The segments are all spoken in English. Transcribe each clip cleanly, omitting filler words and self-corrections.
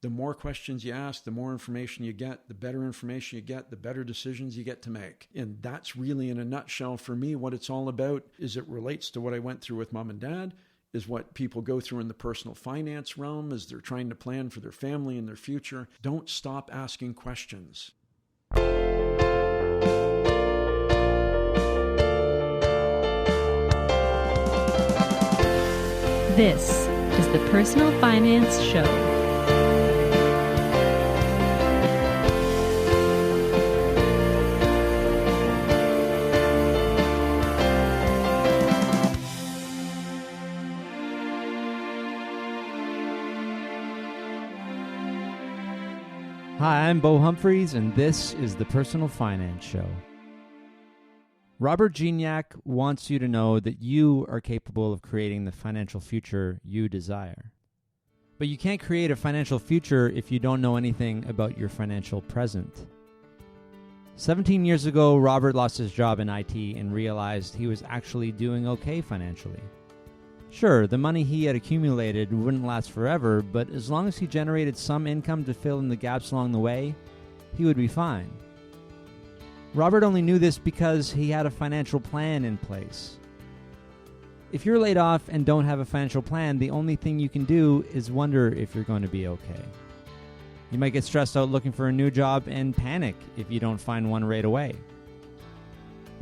The more questions you ask, the more information you get, the better information you get, the better decisions you get to make. And that's really, in a nutshell, for me, what it's all about. Is it relates to what I went through with mom and dad, is what people go through in the personal finance realm as they're trying to plan for their family and their future. Don't stop asking questions. This is the Personal Finance Show. Hi, I'm Bo Humphreys, and this is the Personal Finance Show. Robert Gignac wants you to know that you are capable of creating the financial future you desire. But you can't create a financial future if you don't know anything about your financial present. 17 years ago, Robert lost his job in IT and realized he was actually doing okay financially. Sure, the money he had accumulated wouldn't last forever, but as long as he generated some income to fill in the gaps along the way, he would be fine. Robert only knew this because he had a financial plan in place. If you're laid off and don't have a financial plan, the only thing you can do is wonder if you're going to be okay. You might get stressed out looking for a new job and panic if you don't find one right away.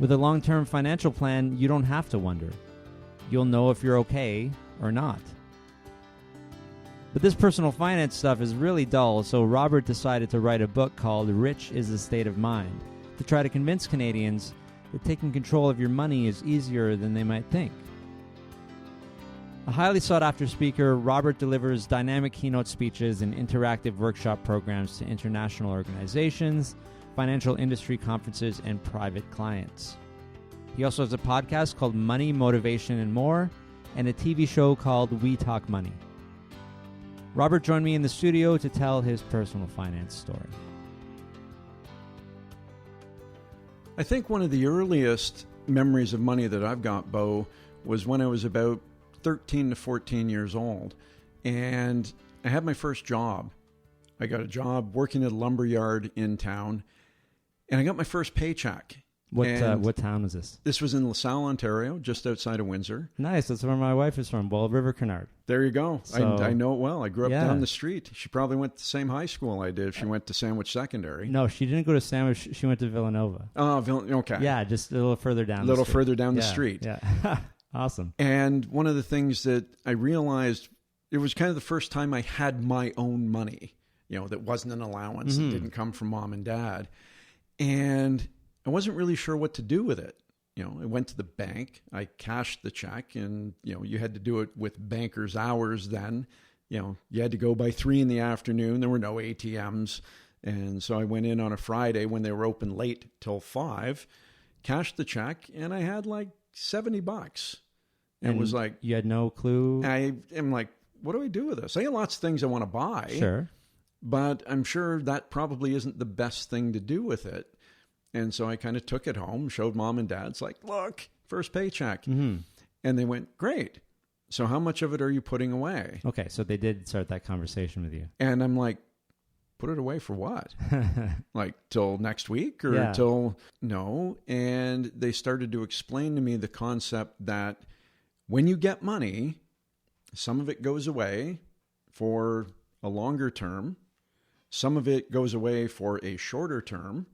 With a long-term financial plan, you don't have to wonder. You'll know if you're okay or not. But this personal finance stuff is really dull, so Robert decided to write a book called Rich is a State of Mind to try to convince Canadians that taking control of your money is easier than they might think. A highly sought-after speaker, Robert delivers dynamic keynote speeches and interactive workshop programs to international organizations, financial industry conferences, and private clients. He also has a podcast called Money, Motivation, and More, and a TV show called We Talk Money. Robert joined me in the studio to tell his personal finance story. I think one of the earliest memories of money that I've got, Bo, was when I was about 13 to 14 years old. And I had my first job. I got a job working at a lumber yard in town, and I got my first paycheck. What town was this? This was in LaSalle, Ontario, just outside of Windsor. Nice. That's where my wife is from, Ball River Canard. There you go. So, I know it well. I grew up down the street. She probably went to the same high school I did. She went to Sandwich Secondary. No, she didn't go to Sandwich. She went to Villanova. Oh, okay. Yeah, just a little further down the street. Further down the street. Yeah. Awesome. And one of the things that I realized, it was kind of the first time I had my own money, that wasn't an allowance, that didn't come from mom and dad. And I wasn't really sure what to do with it. I went to the bank, I cashed the check, and, you had to do it with banker's hours then. You had to go by 3 p.m. There were no ATMs. And so I went in on a Friday when they were open late till 5, cashed the check, and I had like $70. And it was like... You had no clue? I am like, what do I do with this? I got lots of things I want to buy. Sure. But I'm sure that probably isn't the best thing to do with it. And so I kind of took it home, showed mom and dad. It's like, look, first paycheck. Mm-hmm. And they went, great. So how much of it are you putting away? Okay, so they did start that conversation with you. And I'm like, put it away for what? Like till next week or till... No. And they started to explain to me the concept that when you get money, some of it goes away for a longer term. Some of it goes away for a shorter term.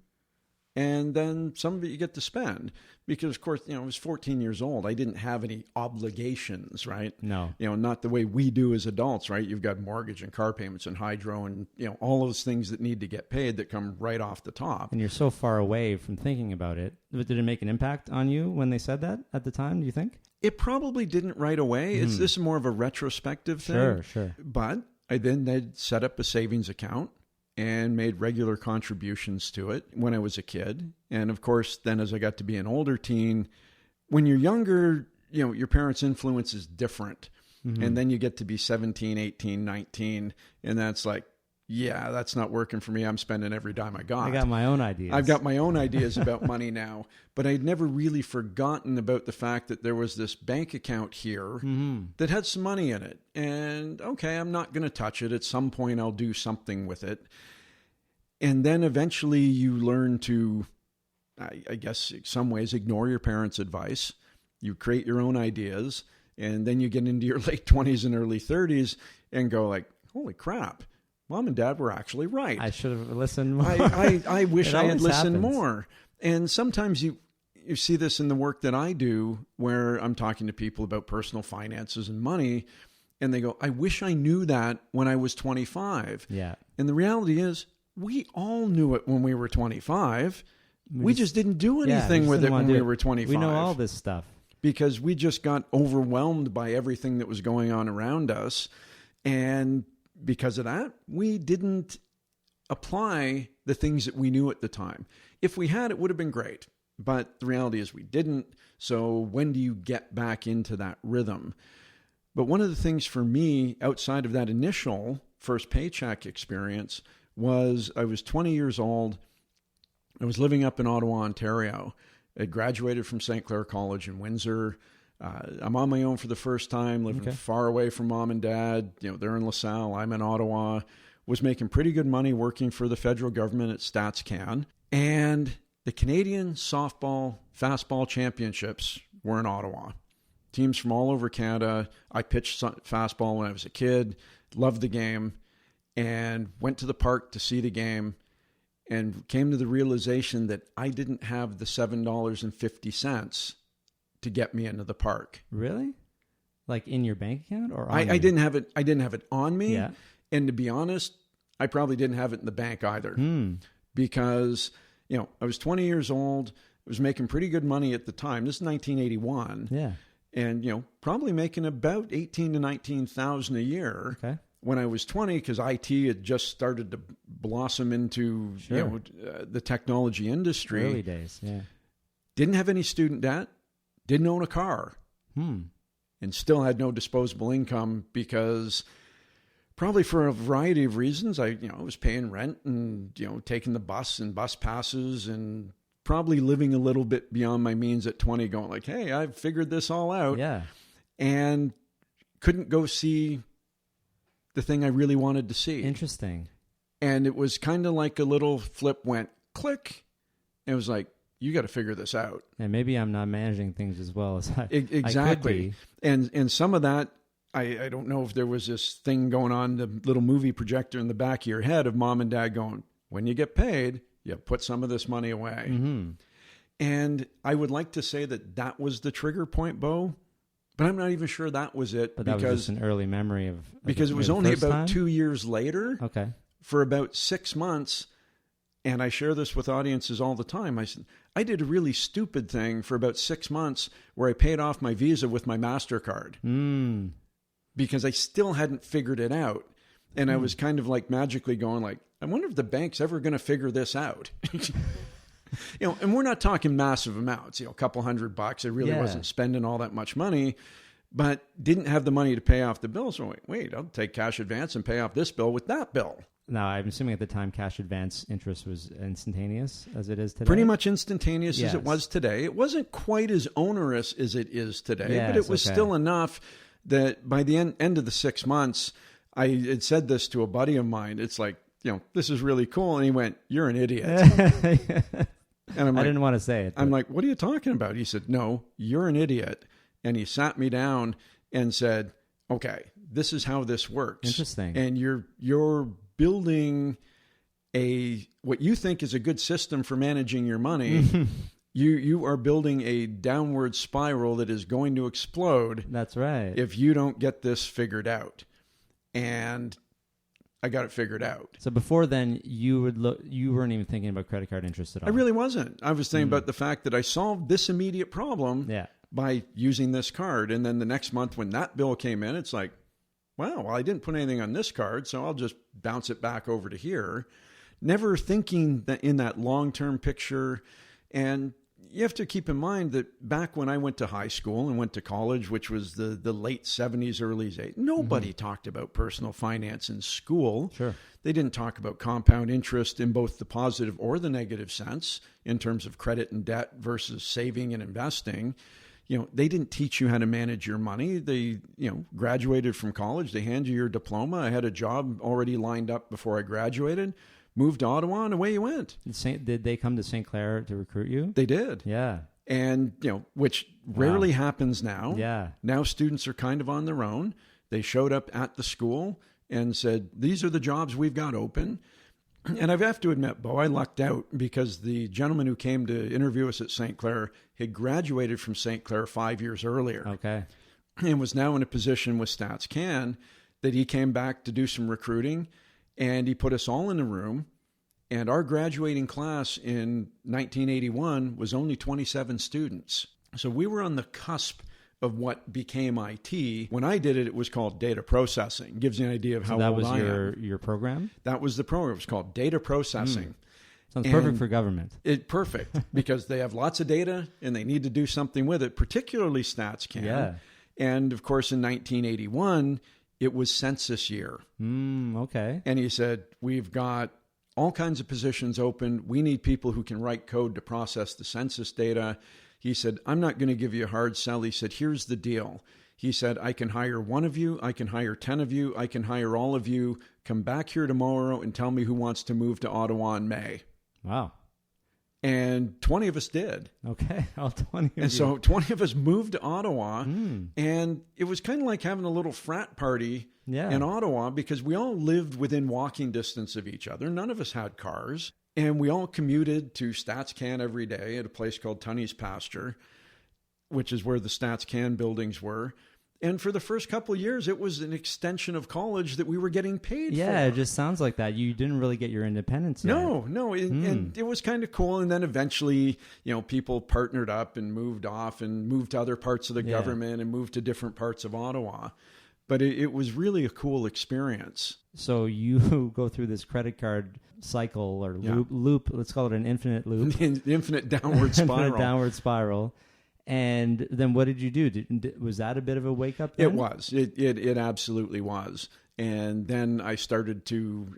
And then some of it you get to spend because, of course, I was 14 years old. I didn't have any obligations, right? No. Not the way we do as adults, right? You've got mortgage and car payments and hydro and, all those things that need to get paid that come right off the top. And you're so far away from thinking about it. Did it make an impact on you when they said that at the time, do you think? It probably didn't right away. This is more of a retrospective thing. Sure. But I then set up a savings account and made regular contributions to it when I was a kid. And of course, then as I got to be an older teen, when you're younger, your parents' influence is different. Mm-hmm. And then you get to be 17, 18, 19, and that's like, yeah, that's not working for me. I'm spending every dime I got. I got my own ideas. I've got my own ideas about money now, but I'd never really forgotten about the fact that there was this bank account here that had some money in it. And okay, I'm not going to touch it. At some point, I'll do something with it. And then eventually you learn to, I guess, in some ways, ignore your parents' advice. You create your own ideas. And then you get into your late 20s and early 30s and go like, holy crap. Mom and Dad were actually right. I should have listened more. I wish I had listened happens. more. And sometimes you see this in the work that I do where I'm talking to people about personal finances and money, and they go, I wish I knew that when I was 25. Yeah. And the reality is, we all knew it when we were 25. We just didn't do anything with it when we were 25. We know all this stuff. Because we just got overwhelmed by everything that was going on around us. And because of that, we didn't apply the things that we knew at the time. If we had, it would have been great. But the reality is we didn't. So when do you get back into that rhythm? But one of the things for me, outside of that initial first paycheck experience, was I was 20 years old. I was living up in Ottawa, Ontario. I graduated from St. Clair College in Windsor. I'm on my own for the first time, living far away from mom and dad. They're in LaSalle. I'm in Ottawa. Was making pretty good money working for the federal government at StatsCan. And the Canadian Softball Fastball Championships were in Ottawa. Teams from all over Canada. I pitched fastball when I was a kid. Loved the game. And went to the park to see the game. And came to the realization that I didn't have the $7.50 to get me into the park. Really? Like in your bank account or on I didn't have it. I didn't have it on me. Yeah. And to be honest, I probably didn't have it in the bank either. Because, I was 20 years old. I was making pretty good money at the time. This is 1981. Yeah. And, probably making about $18,000 to $19,000 a year. Okay. When I was 20, because IT had just started to blossom into the technology industry. Early days, yeah. Didn't have any student debt. Didn't own a car. And still had no disposable income because probably for a variety of reasons. I was paying rent and, taking the bus and bus passes and probably living a little bit beyond my means at 20 going like, hey, I've figured this all out. Yeah. And couldn't go see the thing I really wanted to see. Interesting. And it was kind of like a little flip went click. It was like, you got to figure this out. And maybe I'm not managing things as well as I exactly. I could be. And some of that, I don't know if there was this thing going on, the little movie projector in the back of your head of mom and dad going, when you get paid, you put some of this money away. And I would like to say that was the trigger point, Bo. But I'm not even sure that was it. But that was just an early memory of because it was only about 2 years later. Okay. For about 6 months, and I share this with audiences all the time. I said, I did a really stupid thing for about 6 months where I paid off my Visa with my MasterCard. Because I still hadn't figured it out. And I was kind of like magically going like, I wonder if the bank's ever going to figure this out. And we're not talking massive amounts, a couple $100. I really wasn't spending all that much money, but didn't have the money to pay off the bill. So wait, I'll take cash advance and pay off this bill with that bill. Now, I'm assuming at the time cash advance interest was instantaneous as it is today? Pretty much instantaneous as it was today. It wasn't quite as onerous as it is today, but it was still enough that by the end of the 6 months, I had said this to a buddy of mine. It's like, this is really cool. And he went, you're an idiot. And I'm like, I didn't want to say it. I'm like, what are you talking about? He said, no, you're an idiot. And he sat me down and said, okay, this is how this works. Interesting. And you're building what you think is a good system for managing your money. You are building a downward spiral that is going to explode. That's right. If you don't get this figured out. And I got it figured out. So before then, you weren't even thinking about credit card interest at all. I really wasn't. I was thinking about the fact that I solved this immediate problem by using this card. And then the next month when that bill came in, it's like, wow, well, I didn't put anything on this card, so I'll just bounce it back over to here. Never thinking that in that long-term picture. And, you have to keep in mind that back when I went to high school and went to college, which was the late 70s, early 80s, nobody talked about personal finance in school. Sure. They didn't talk about compound interest in both the positive or the negative sense in terms of credit and debt versus saving and investing. They didn't teach you how to manage your money. They, graduated from college. They hand you your diploma. I had a job already lined up before I graduated. Moved to Ottawa, and away you went. Did they come to St. Clair to recruit you? They did. Yeah. And, which rarely happens now. Yeah. Now students are kind of on their own. They showed up at the school and said, these are the jobs we've got open. And I have to admit, Bo, I lucked out because the gentleman who came to interview us at St. Clair had graduated from St. Clair 5 years earlier. Okay. And was now in a position with StatsCan that he came back to do some recruiting. And he put us all in a room, and our graduating class in 1981 was only 27 students. So we were on the cusp of what became IT. When I did it, it was called data processing. Gives you an idea of how old I am. That was your program? That was the program. It was called data processing. Sounds perfect for government. Perfect, because they have lots of data, and they need to do something with it, particularly StatsCan. Yeah. And, of course, in 1981... it was census year. Okay. And he said, we've got all kinds of positions open. We need people who can write code to process the census data. He said, I'm not going to give you a hard sell. He said, here's the deal. He said, I can hire one of you. I can hire 10 of you. I can hire all of you. Come back here tomorrow and tell me who wants to move to Ottawa in May. Wow. And 20 of us did. Okay, all 20 of you. And so 20 of us moved to Ottawa, and it was kind of like having a little frat party in Ottawa because we all lived within walking distance of each other. None of us had cars, and we all commuted to StatsCan every day at a place called Tunney's Pasture, which is where the StatsCan buildings were. And for the first couple of years, it was an extension of college that we were getting paid for. Yeah, it just sounds like that. You didn't really get your independence yet. No. And it was kind of cool. And then eventually, people partnered up and moved off and moved to other parts of the government and moved to different parts of Ottawa. But it was really a cool experience. So you go through this credit card cycle or loop. Let's call it an infinite loop. Infinite downward spiral. Infinite downward spiral. And then what did you do? Was that a bit of a wake up then? It was. It absolutely was. And then I started to,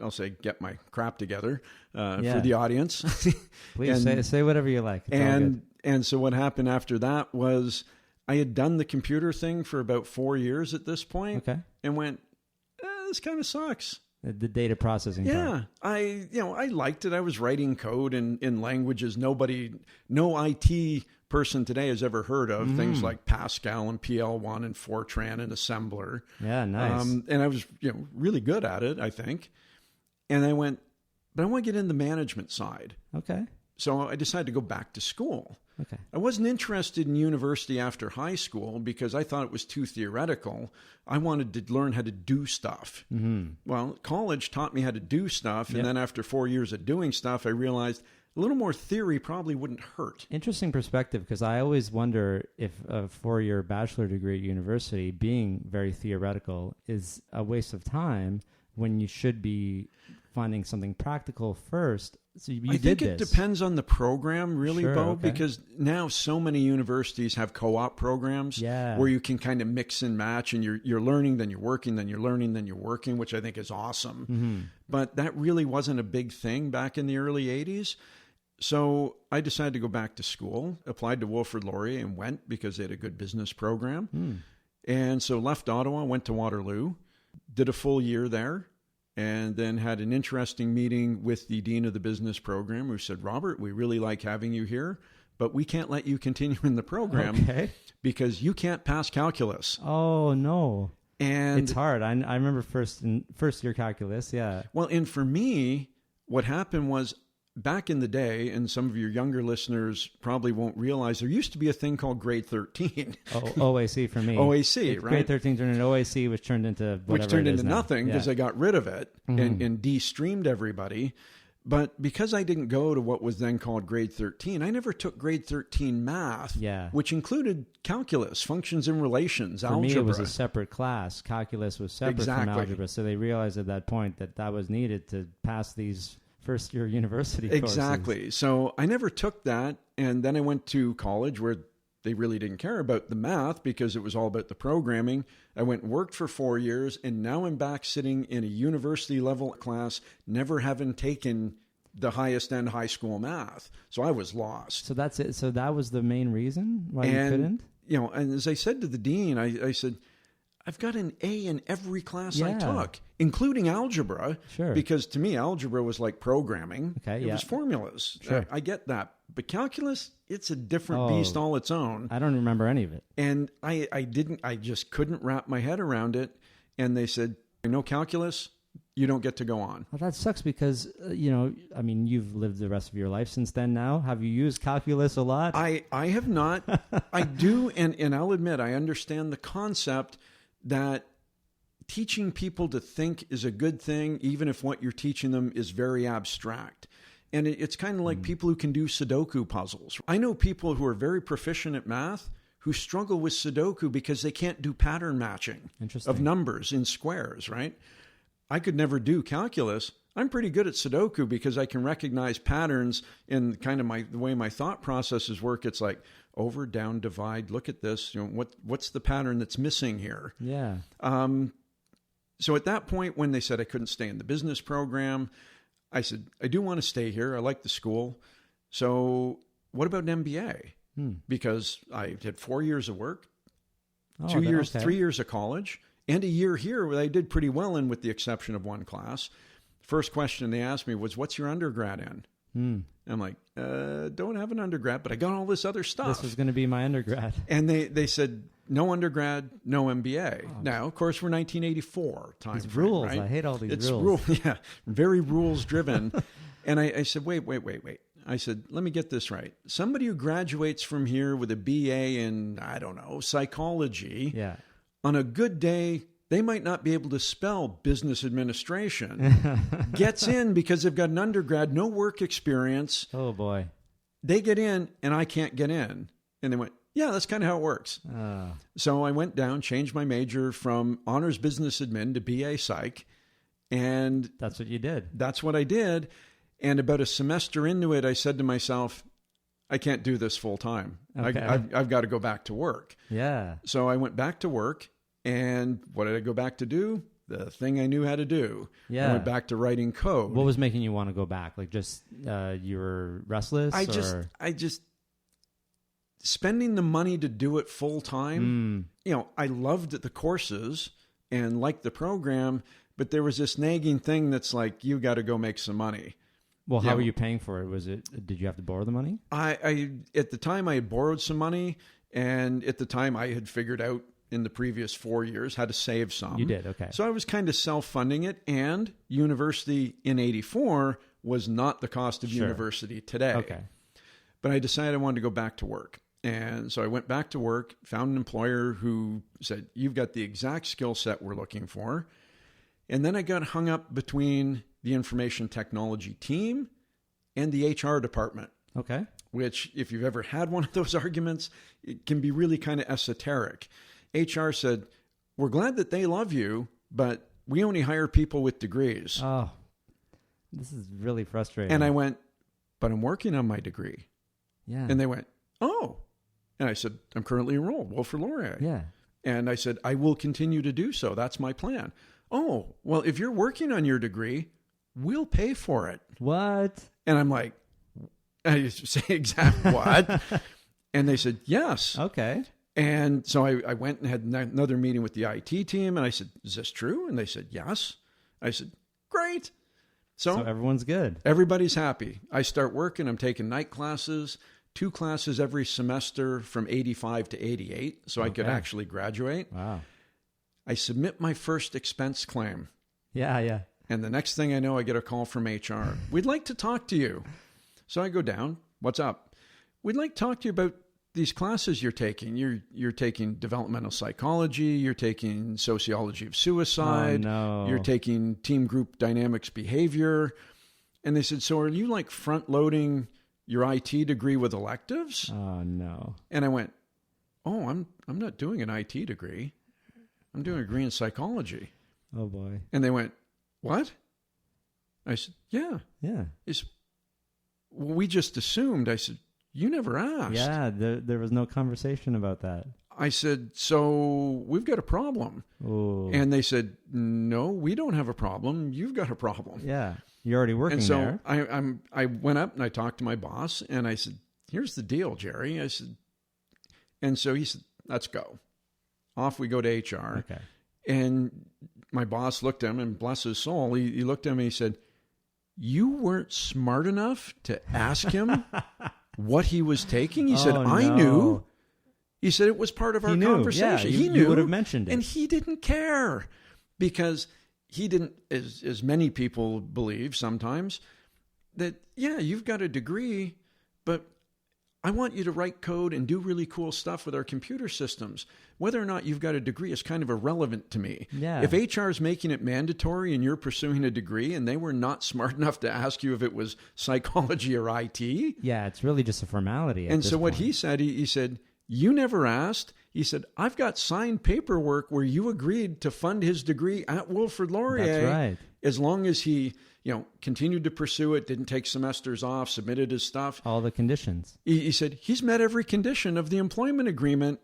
I'll say, get my crap together for the audience. Please say whatever you like. And so what happened after that was I had done the computer thing for about 4 years at this point. Okay. And went, this kind of sucks. The data processing part. I liked it. I was writing code in languages no IT person today has ever heard of, things like Pascal and PL1 and Fortran and assembler. Yeah, nice. And I was really good at it, I think. And I went, but I want to get in the management side. Okay. So I decided to go back to school. Okay. I wasn't interested in university after high school because I thought it was too theoretical. I wanted to learn how to do stuff. Well, college taught me how to do stuff. And then after 4 years of doing stuff, I realized a little more theory probably wouldn't hurt. Interesting perspective, because I always wonder if a 4-year bachelor degree at university, being very theoretical, is a waste of time when you should be finding something practical first. So I think it depends on the program, really, Sure, Bo, okay. because now so many universities have co-op programs where you can kind of mix and match, and you're learning, then you're working, then you're learning, then you're working, which I think is awesome. But that really wasn't a big thing back in the early 80s. So I decided to go back to school, applied to Wilfrid Laurier and went because they had a good business program. And so left Ottawa, went to Waterloo, did a full year there, and then had an interesting meeting with the dean of the business program who said, Robert, we really like having you here, but we can't let you continue in the program because you can't pass calculus. Oh, no. And it's hard. I remember first year calculus, Well, and for me, what happened was, back in the day, and some of your younger listeners probably won't realize, there used to be a thing called grade 13. OAC for me. OAC, right? Grade 13 turned into OAC, which turned into whatever Which turned it is into now. nothing because I got rid of it and de-streamed everybody. But because I didn't go to what was then called grade 13, I never took grade 13 math, which included calculus, functions and relations, algebra. For me, it was a separate class. Calculus was separate from algebra. So they realized at that point that was needed to pass these first year university courses. Exactly. So I never took that. And then I went to college where they really didn't care about the math because it was all about the programming. I went and worked for 4 years, and now I'm back sitting in a university level class, never having taken the highest end high school math. So I was lost. So that's it. So that was the main reason why you couldn't? You know, and as I said to the dean, I said, I've got an A in every class I took, including algebra. Sure. Because to me, algebra was like programming. Okay, it was formulas. Sure. I get that. But calculus, it's a different beast all its own. I don't remember any of it. And I just couldn't wrap my head around it. And they said, no calculus, you don't get to go on. Well, that sucks because, I mean, you've lived the rest of your life since then now. Have you used calculus a lot? I have not. I do, and I'll admit, I understand the concept that teaching people to think is a good thing, even if what you're teaching them is very abstract. And it's kind of like people who can do Sudoku puzzles. I know people who are very proficient at math who struggle with Sudoku because they can't do pattern matching of numbers in squares, right? I could never do calculus. I'm pretty good at Sudoku because I can recognize patterns in kind of the way my thought processes work. It's like over, down, divide. Look at this. What's the pattern that's missing here? Yeah. So at that point, when they said I couldn't stay in the business program, I said, I do want to stay here. I like the school. So what about an MBA? Because I had 4 years of work, 2 years, 3 years of college, and a year here where I did pretty well in, with the exception of one class. First question they asked me was, what's your undergrad in? I'm like, don't have an undergrad, but I got all this other stuff. This was going to be my undergrad. And they said, no undergrad, no MBA. Oh. Now, of course, we're 1984 time. These rules. Right? I hate all these rules. Yeah, very rules driven. And I said, wait. I said, let me get this right. Somebody who graduates from here with a BA in, I don't know, psychology, on a good day, they might not be able to spell business administration. Gets in because they've got an undergrad, no work experience. Oh, boy. They get in, and I can't get in. And they went, yeah, that's kind of how it works. So I went down, changed my major from honors business admin to BA psych. And that's what you did. That's what I did. And about a semester into it, I said to myself, I can't do this full time. Okay. I've got to go back to work. Yeah. So I went back to work. And what did I go back to do? The thing I knew how to do. Yeah. I went back to writing code. What was making you want to go back? Like just you were restless? I just spending the money to do it full time. I loved the courses and liked the program, but there was this nagging thing that's like, you got to go make some money. Well, how were you paying for it? Did you have to borrow the money? I at the time I had borrowed some money, and at the time I had figured out in the previous 4 years how to save some. You did, okay. So I was kind of self-funding it, and university in 84 was not the cost of university today. Okay. But I decided I wanted to go back to work. And so I went back to work, found an employer who said, you've got the exact skill set we're looking for. And then I got hung up between the information technology team and the HR department. Okay. Which, if you've ever had one of those arguments, it can be really kind of esoteric. HR said, we're glad that they love you, but we only hire people with degrees. Oh, this is really frustrating. And I went, but I'm working on my degree. Yeah. And they went, oh. And I said, I'm currently enrolled, Wilfrid Laurier. Yeah. And I said, I will continue to do so. That's my plan. Oh, well, if you're working on your degree, we'll pay for it. What? And I'm like, I say exactly what? And they said, yes. Okay. And so I went and had another meeting with the IT team, and I said, is this true? And they said, yes. I said, great. So everyone's good. Everybody's happy. I start working. I'm taking night classes, 2 classes every semester from 85 to 88, so I could actually graduate. Wow. I submit my first expense claim. Yeah. And the next thing I know, I get a call from HR. We'd like to talk to you. So I go down. What's up? We'd like to talk to you about these classes you're taking. You're taking developmental psychology. You're taking sociology of suicide. Oh, no. You're taking team group dynamics behavior. And they said, so are you like front loading your IT degree with electives? Oh, no. And I went, oh, I'm not doing an IT degree. I'm doing a degree in psychology. Oh, boy. And they went, what? I said, yeah. Yeah. He said, well, we just assumed. I said, you never asked. Yeah, there was no conversation about that. I said, so we've got a problem. Ooh. And they said, no, we don't have a problem. You've got a problem. Yeah, you're already working and so there. I went up and I talked to my boss and I said, here's the deal, Jerry. I said, and so he said, let's go. Off we go to HR. Okay. And my boss looked at him, and bless his soul, he looked at me and he said, you weren't smart enough to ask him what he was taking? He said, I knew. He said it was part of our conversation. Yeah, he knew. You would have mentioned it. And he didn't care because he didn't, as many people believe sometimes, that, yeah, you've got a degree, but I want you to write code and do really cool stuff with our computer systems. Whether or not you've got a degree is kind of irrelevant to me. Yeah. If HR is making it mandatory and you're pursuing a degree and they were not smart enough to ask you if it was psychology or IT. Yeah, it's really just a formality. And so what he said, he said, you never asked. He said, I've got signed paperwork where you agreed to fund his degree at Wilfrid Laurier. That's right. As long as he, continued to pursue it, didn't take semesters off, submitted his stuff. All the conditions. He said, he's met every condition of the employment agreement.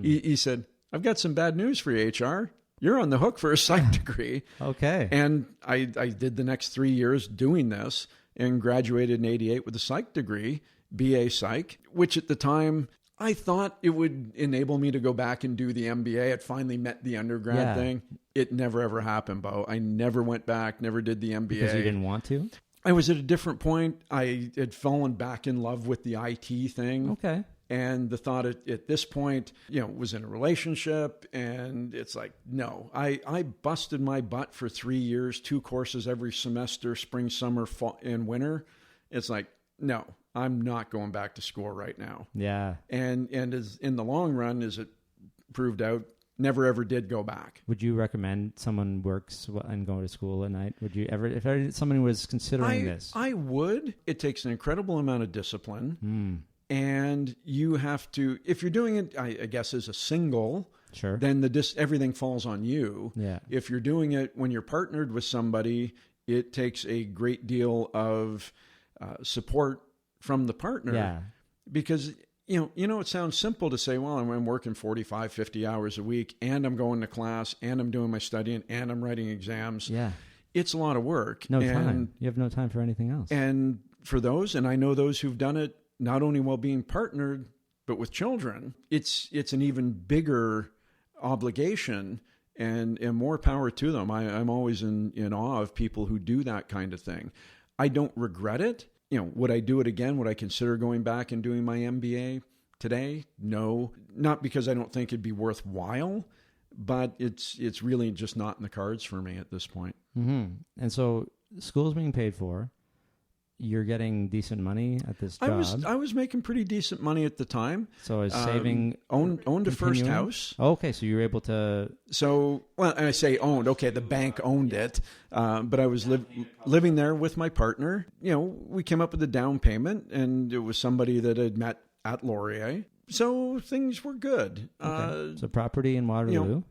He said, I've got some bad news for you, HR. You're on the hook for a psych degree. Okay. And I did the next 3 years doing this and graduated in 88 with a psych degree, BA Psych, which at the time I thought it would enable me to go back and do the MBA. It finally met the undergrad thing. It never, ever happened, Bo. I never went back, never did the MBA. Because you didn't want to? I was at a different point. I had fallen back in love with the IT thing. Okay. And the thought at this point, was in a relationship. And it's like, no, I busted my butt for 3 years, 2 courses every semester, spring, summer, fall, and winter. It's like, no, I'm not going back to school right now. Yeah. And as in the long run, as it proved out, never ever did go back. Would you recommend someone works and go to school at night? Would you ever, if someone was considering this? I would. It takes an incredible amount of discipline. And you have to, if you're doing it, I guess, as a single, sure, then everything falls on you. Yeah. If you're doing it when you're partnered with somebody, it takes a great deal of support from the partner. Yeah. Because, it sounds simple to say, well, I'm working 45, 50 hours a week, and I'm going to class, and I'm doing my studying, and I'm writing exams. Yeah. It's a lot of work. No time. You have no time for anything else. And for those, and I know those who've done it, not only while being partnered, but with children, it's an even bigger obligation and more power to them. I'm always in awe of people who do that kind of thing. I don't regret it. Would I do it again? Would I consider going back and doing my MBA today? No, not because I don't think it'd be worthwhile, but it's really just not in the cards for me at this point. Mm-hmm. And so school's being paid for. You're getting decent money at this job. I was making pretty decent money at the time. So is saving owned a first house. Okay, so you were able to. So and I say owned. Okay, the bank owned it, but I was living there with my partner. We came up with a down payment, and it was somebody that I'd met at Laurier. So things were good. Okay. So property in Waterloo.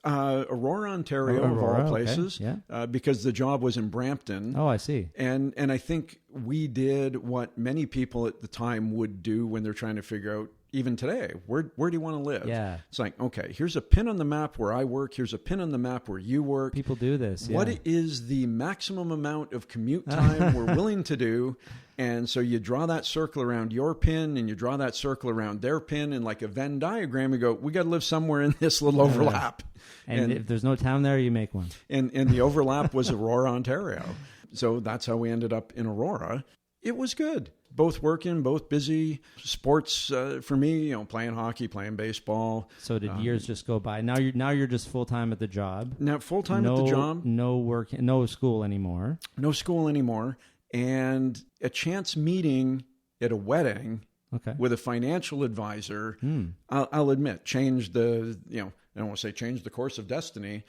Aurora, Ontario, of all places, okay. Yeah. Because the job was in Brampton. Oh, I see. And I think we did what many people at the time would do when they're trying to figure out, even today, where do you want to live? Yeah. It's like, okay, here's a pin on the map where I work. Here's a pin on the map where you work. People do this. Yeah. What is the maximum amount of commute time we're willing to do? And so you draw that circle around your pin, and you draw that circle around their pin, and like a Venn diagram, you go, we got to live somewhere in this little overlap. And if there's no town there, you make one. And the overlap was Aurora, Ontario. So that's how we ended up in Aurora. It was good. Both working, both busy. Sports for me, playing hockey, playing baseball. So did years just go by? Now you're just full time at the job. Now full time at the job. No work, no school anymore. No school anymore. And a chance meeting at a wedding with a financial advisor, I'll admit, changed the, I don't want to say changed the course of destiny,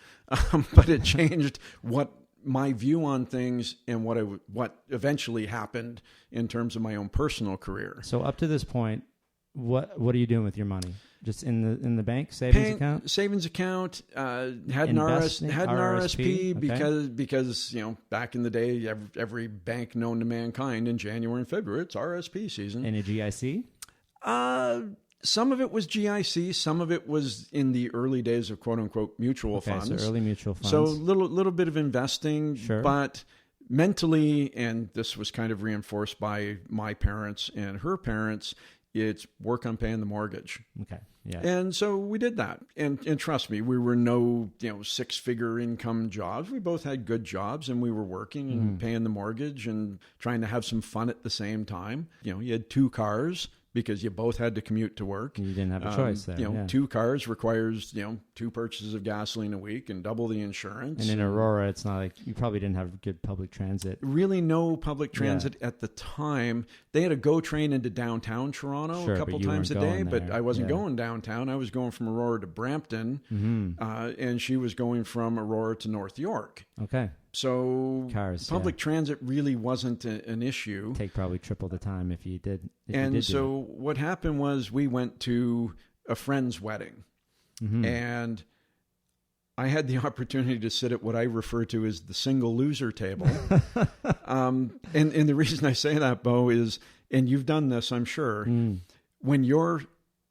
but it changed what my view on things and what eventually happened in terms of my own personal career. So up to this point, what are you doing with your money? Just in the bank savings account? Savings account. Had an RSP okay. because back in the day, every bank known to mankind in January and February, it's RSP season. And a GIC? Some of it was GIC. Some of it was in the early days of quote unquote mutual funds. So early mutual funds. So little bit of investing, sure. But mentally, and this was kind of reinforced by my parents and her parents, it's work on paying the mortgage. Okay. Yeah. And so we did that. And trust me, we were no, 6-figure income jobs. We both had good jobs and we were working and paying the mortgage and trying to have some fun at the same time. You had 2 cars because you both had to commute to work. You didn't have a choice there. 2 cars requires, 2 purchases of gasoline a week and double the insurance. And in Aurora, it's not like you probably didn't have good public transit. Really no public transit at the time. They had a GO train into downtown Toronto a couple times a day, but I wasn't going downtown. I was going from Aurora to Brampton, and she was going from Aurora to North York. Okay. So public transit really wasn't an issue. Take probably triple the time if you did. So what happened was we went to a friend's wedding, and I had the opportunity to sit at what I refer to as the single loser table. And the reason I say that, Bo, is, and you've done this, I'm sure, when your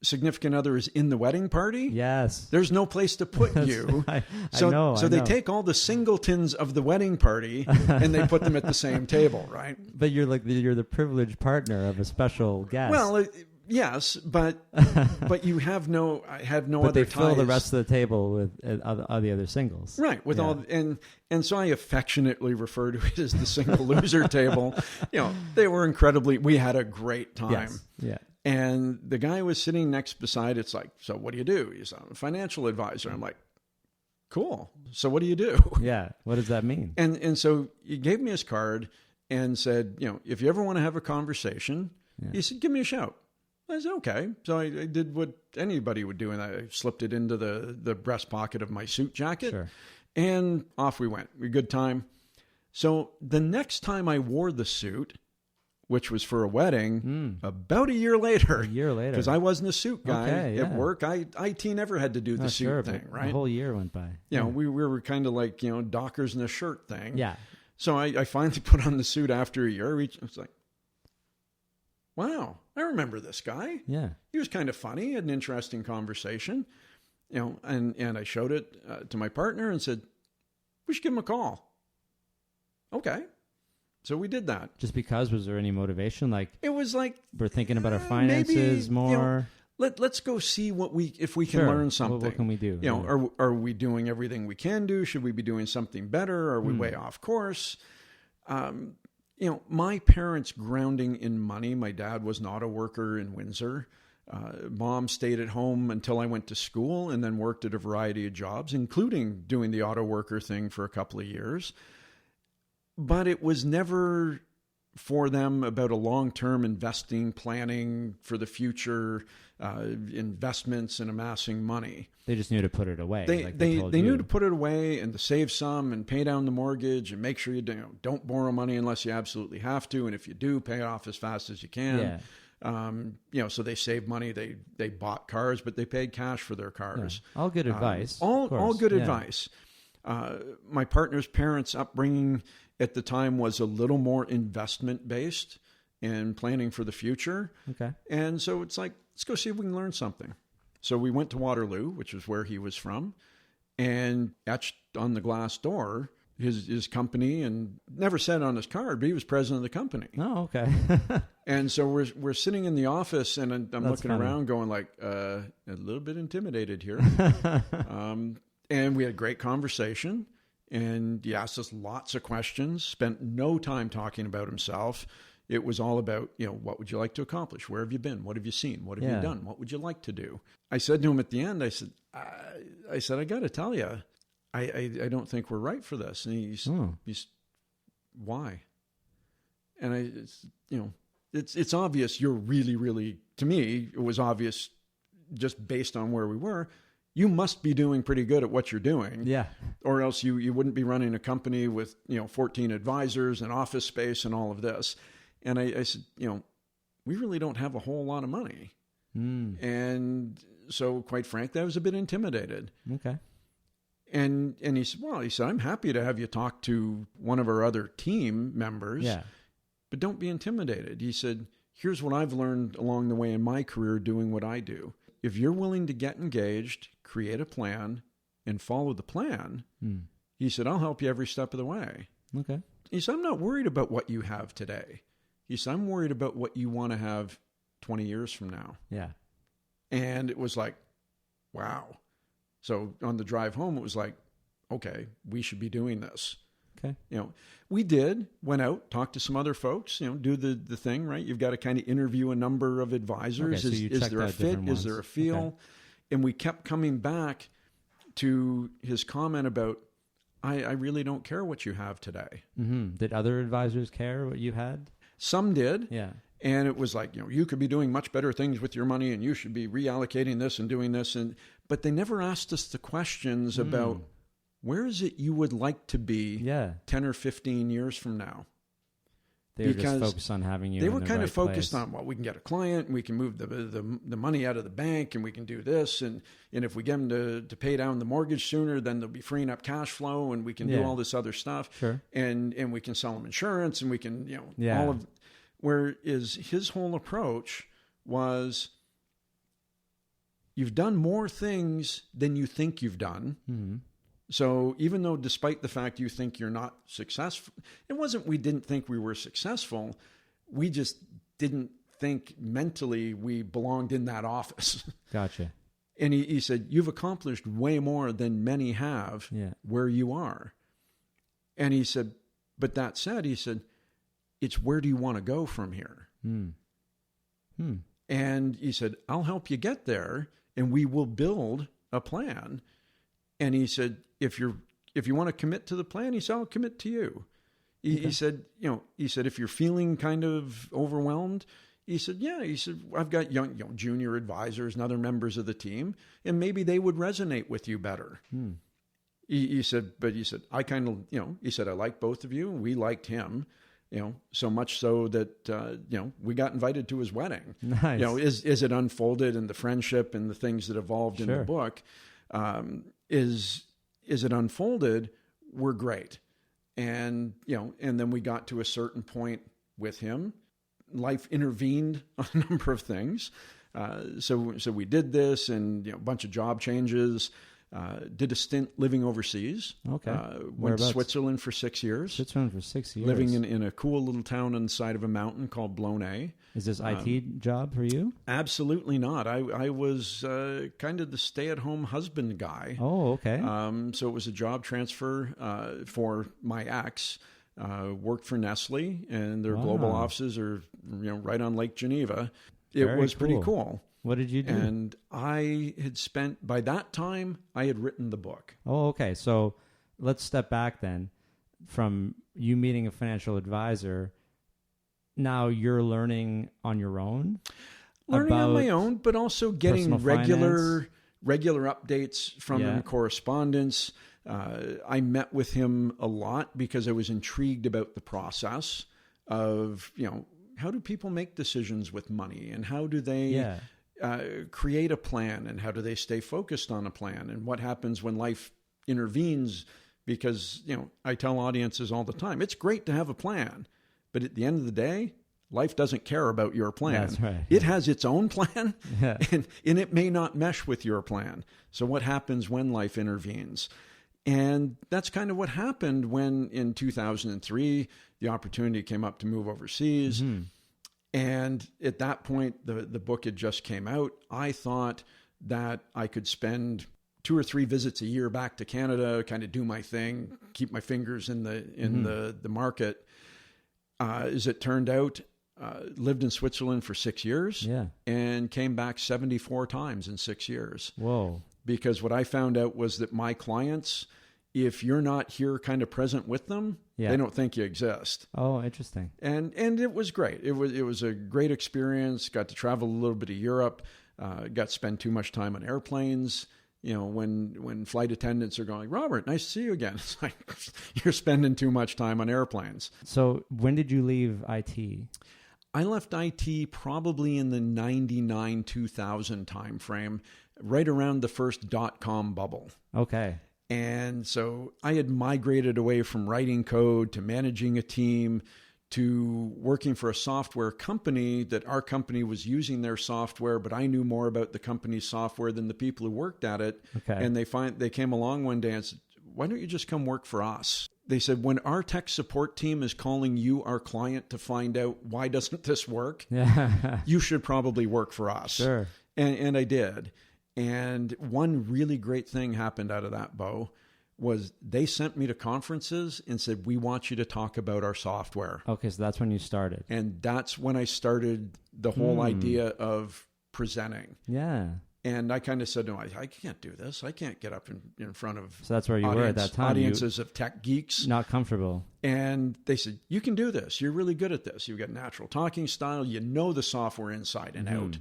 significant other is in the wedding party, yes, there's no place to put you. I know. They take all the singletons of the wedding party and they put them at the same table, right? But you're the privileged partner of a special guest. Well, yes, but you have no. I have no but other. They fill ties. the rest of the table with all the other singles, right? With all and so I affectionately refer to it as the single loser table. They were incredibly. We had a great time. Yes. Yeah. And the guy was sitting next beside. It's like, so what do you do? He's a financial advisor. I'm like, cool. So what do you do? Yeah. What does that mean? And so he gave me his card and said, if you ever want to have a conversation, he said, give me a shout. I said, okay. So I did what anybody would do, and I slipped it into the breast pocket of my suit jacket. Sure. And off we went. We had a good time. So the next time I wore the suit, which was for a wedding, about a year later. Because I wasn't a suit guy at work. IT never had to do the suit thing, right? A whole year went by. We were kind of like, dockers in a shirt thing. Yeah. So I finally put on the suit after a year. It's like, wow, I remember this guy. Yeah. He was kind of funny, had an interesting conversation. And I showed it to my partner and said, we should give him a call. Okay. So we did that. Just because? Was there any motivation? Like, it was like, we're thinking about our finances maybe, more. Let's go see if we can learn something. What can we do? Are we doing everything we can do? Should we be doing something better? Are we way off course? My parents' grounding in money. My dad was an auto worker in Windsor. Mom stayed at home until I went to school and then worked at a variety of jobs, including doing the auto worker thing for a couple of years. But it was never for them about a long-term investing, planning for the future, investments and amassing money. They just knew to put it away. They knew to put it away and to save some and pay down the mortgage and make sure you don't borrow money unless you absolutely have to. And if you do, pay it off as fast as you can. Yeah. So they saved money. They bought cars, but they paid cash for their cars. Yeah. All good advice. All good advice. My partner's parents' upbringing at the time was a little more investment based and planning for the future. Okay. And so it's like, let's go see if we can learn something. So we went to Waterloo, which is where he was from, and etched on the glass door his company, and never said on his card, but he was president of the company. Oh, okay. And so we're sitting in the office, and I'm That's looking funny. around going like, a little bit intimidated here. And we had a great conversation. And he asked us lots of questions, spent no time talking about himself. It was all about, what would you like to accomplish? Where have you been? What have you seen? What have you done? What would you like to do? I said to him at the end, I said, I got to tell you, I don't think we're right for this. And he's why? And it's obvious you're really, really, to me, it was obvious just based on where we were. You must be doing pretty good at what you're doing. Yeah. Or else you wouldn't be running a company with, 14 advisors and office space and all of this. And I said, we really don't have a whole lot of money. And so, quite frankly, I was a bit intimidated. Okay. And he said, I'm happy to have you talk to one of our other team members, but don't be intimidated. He said, here's what I've learned along the way in my career doing what I do. If you're willing to get engaged, create a plan, and follow the plan, he said, I'll help you every step of the way. Okay. He said, I'm not worried about what you have today. He said, I'm worried about what you want to have 20 years from now. Yeah. And it was like, wow. So on the drive home, it was like, okay, we should be doing this. Okay. We went out, talked to some other folks, do the thing, right? You've got to kind of interview a number of advisors. Okay, so is there a fit? Is there a feel? Okay. And we kept coming back to his comment about, I really don't care what you have today. Mm-hmm. Did other advisors care what you had? Some did. Yeah. And it was like, you could be doing much better things with your money and you should be reallocating this and doing this. But they never asked us the questions about where is it you would like to be 10 or 15 years from now? They were just focused on having you. They were in the kind right of focused place. on, well, we can get a client and we can move the money out of the bank and we can do this. And if we get them to pay down the mortgage sooner, then they'll be freeing up cash flow and we can do all this other stuff. Sure. And we can sell them insurance and we can, all of. Whereas his whole approach was, you've done more things than you think you've done. Mm-hmm. So even though despite the fact you think you're not successful, it wasn't we didn't think we were successful. We just didn't think mentally we belonged in that office. Gotcha. And he said, you've accomplished way more than many have where you are. And he said, but that said, he said, it's where do you want to go from here? And he said, I'll help you get there and we will build a plan. And he said, if you want to commit to the plan, he said, I'll commit to you. He said, if you're feeling kind of overwhelmed, he said, I've got young, junior advisors and other members of the team, and maybe they would resonate with you better. He said, I kind of, he said, I like both of you. We liked him. So much so that, we got invited to his wedding. Nice. As it unfolded and the friendship and the things that evolved in the book, as it unfolded, were great. And, and then we got to a certain point with him. Life intervened on a number of things. So we did this and, a bunch of job changes. Did a stint living overseas. Okay. Went to Switzerland for 6 years. Switzerland for 6 years. Living in a cool little town on the side of a mountain called Blonay. Is this IT job for you? Absolutely not. I was kind of the stay-at-home husband guy. Oh, okay. So it was a job transfer for my ex. Worked for Nestle, and their global offices are right on Lake Geneva. It was pretty cool. What did you do? And I had spent, by that time, I had written the book. Oh, okay. So let's step back then from you meeting a financial advisor. Now you're learning on your own? Learning on my own, but also getting regular updates from him, correspondence. I met with him a lot because I was intrigued about the process of, how do people make decisions with money and how do they create a plan and how do they stay focused on a plan and what happens when life intervenes? Because, I tell audiences all the time, it's great to have a plan, but at the end of the day, life doesn't care about your plan. That's right. It has its own plan and it may not mesh with your plan. So what happens when life intervenes? And that's kind of what happened when in 2003, the opportunity came up to move overseas. Mm-hmm. And at that point, the book had just came out. I thought that I could spend 2 or 3 visits a year back to Canada, kind of do my thing, keep my fingers in the market. As it turned out, lived in Switzerland for 6 years and came back 74 times in 6 years. Whoa. Because what I found out was that my clients, if you're not here kind of present with them, they don't think you exist. Oh, interesting. And it was great. It was a great experience. Got to travel a little bit of Europe. Got to spend too much time on airplanes. When flight attendants are going, Robert, nice to see you again. It's like, you're spending too much time on airplanes. So when did you leave IT? I left IT probably in the 99, 2000 timeframe, right around the first .com bubble. Okay. And so I had migrated away from writing code to managing a team to working for a software company that our company was using their software, but I knew more about the company's software than the people who worked at it. Okay. And they came along one day and said, why don't you just come work for us? They said, when our tech support team is calling you, our client, to find out why doesn't this work, you should probably work for us. Sure. And I did. And one really great thing happened out of that, Bo, was they sent me to conferences and said, we want you to talk about our software. Okay, so that's when you started. And that's when I started the whole idea of presenting. Yeah. And I kind of said, no, I can't do this. I can't get up in front of So that's where you were at that time. Audiences of tech geeks. Not comfortable. And they said, you can do this. You're really good at this. You've got natural talking style. You know the software inside and out.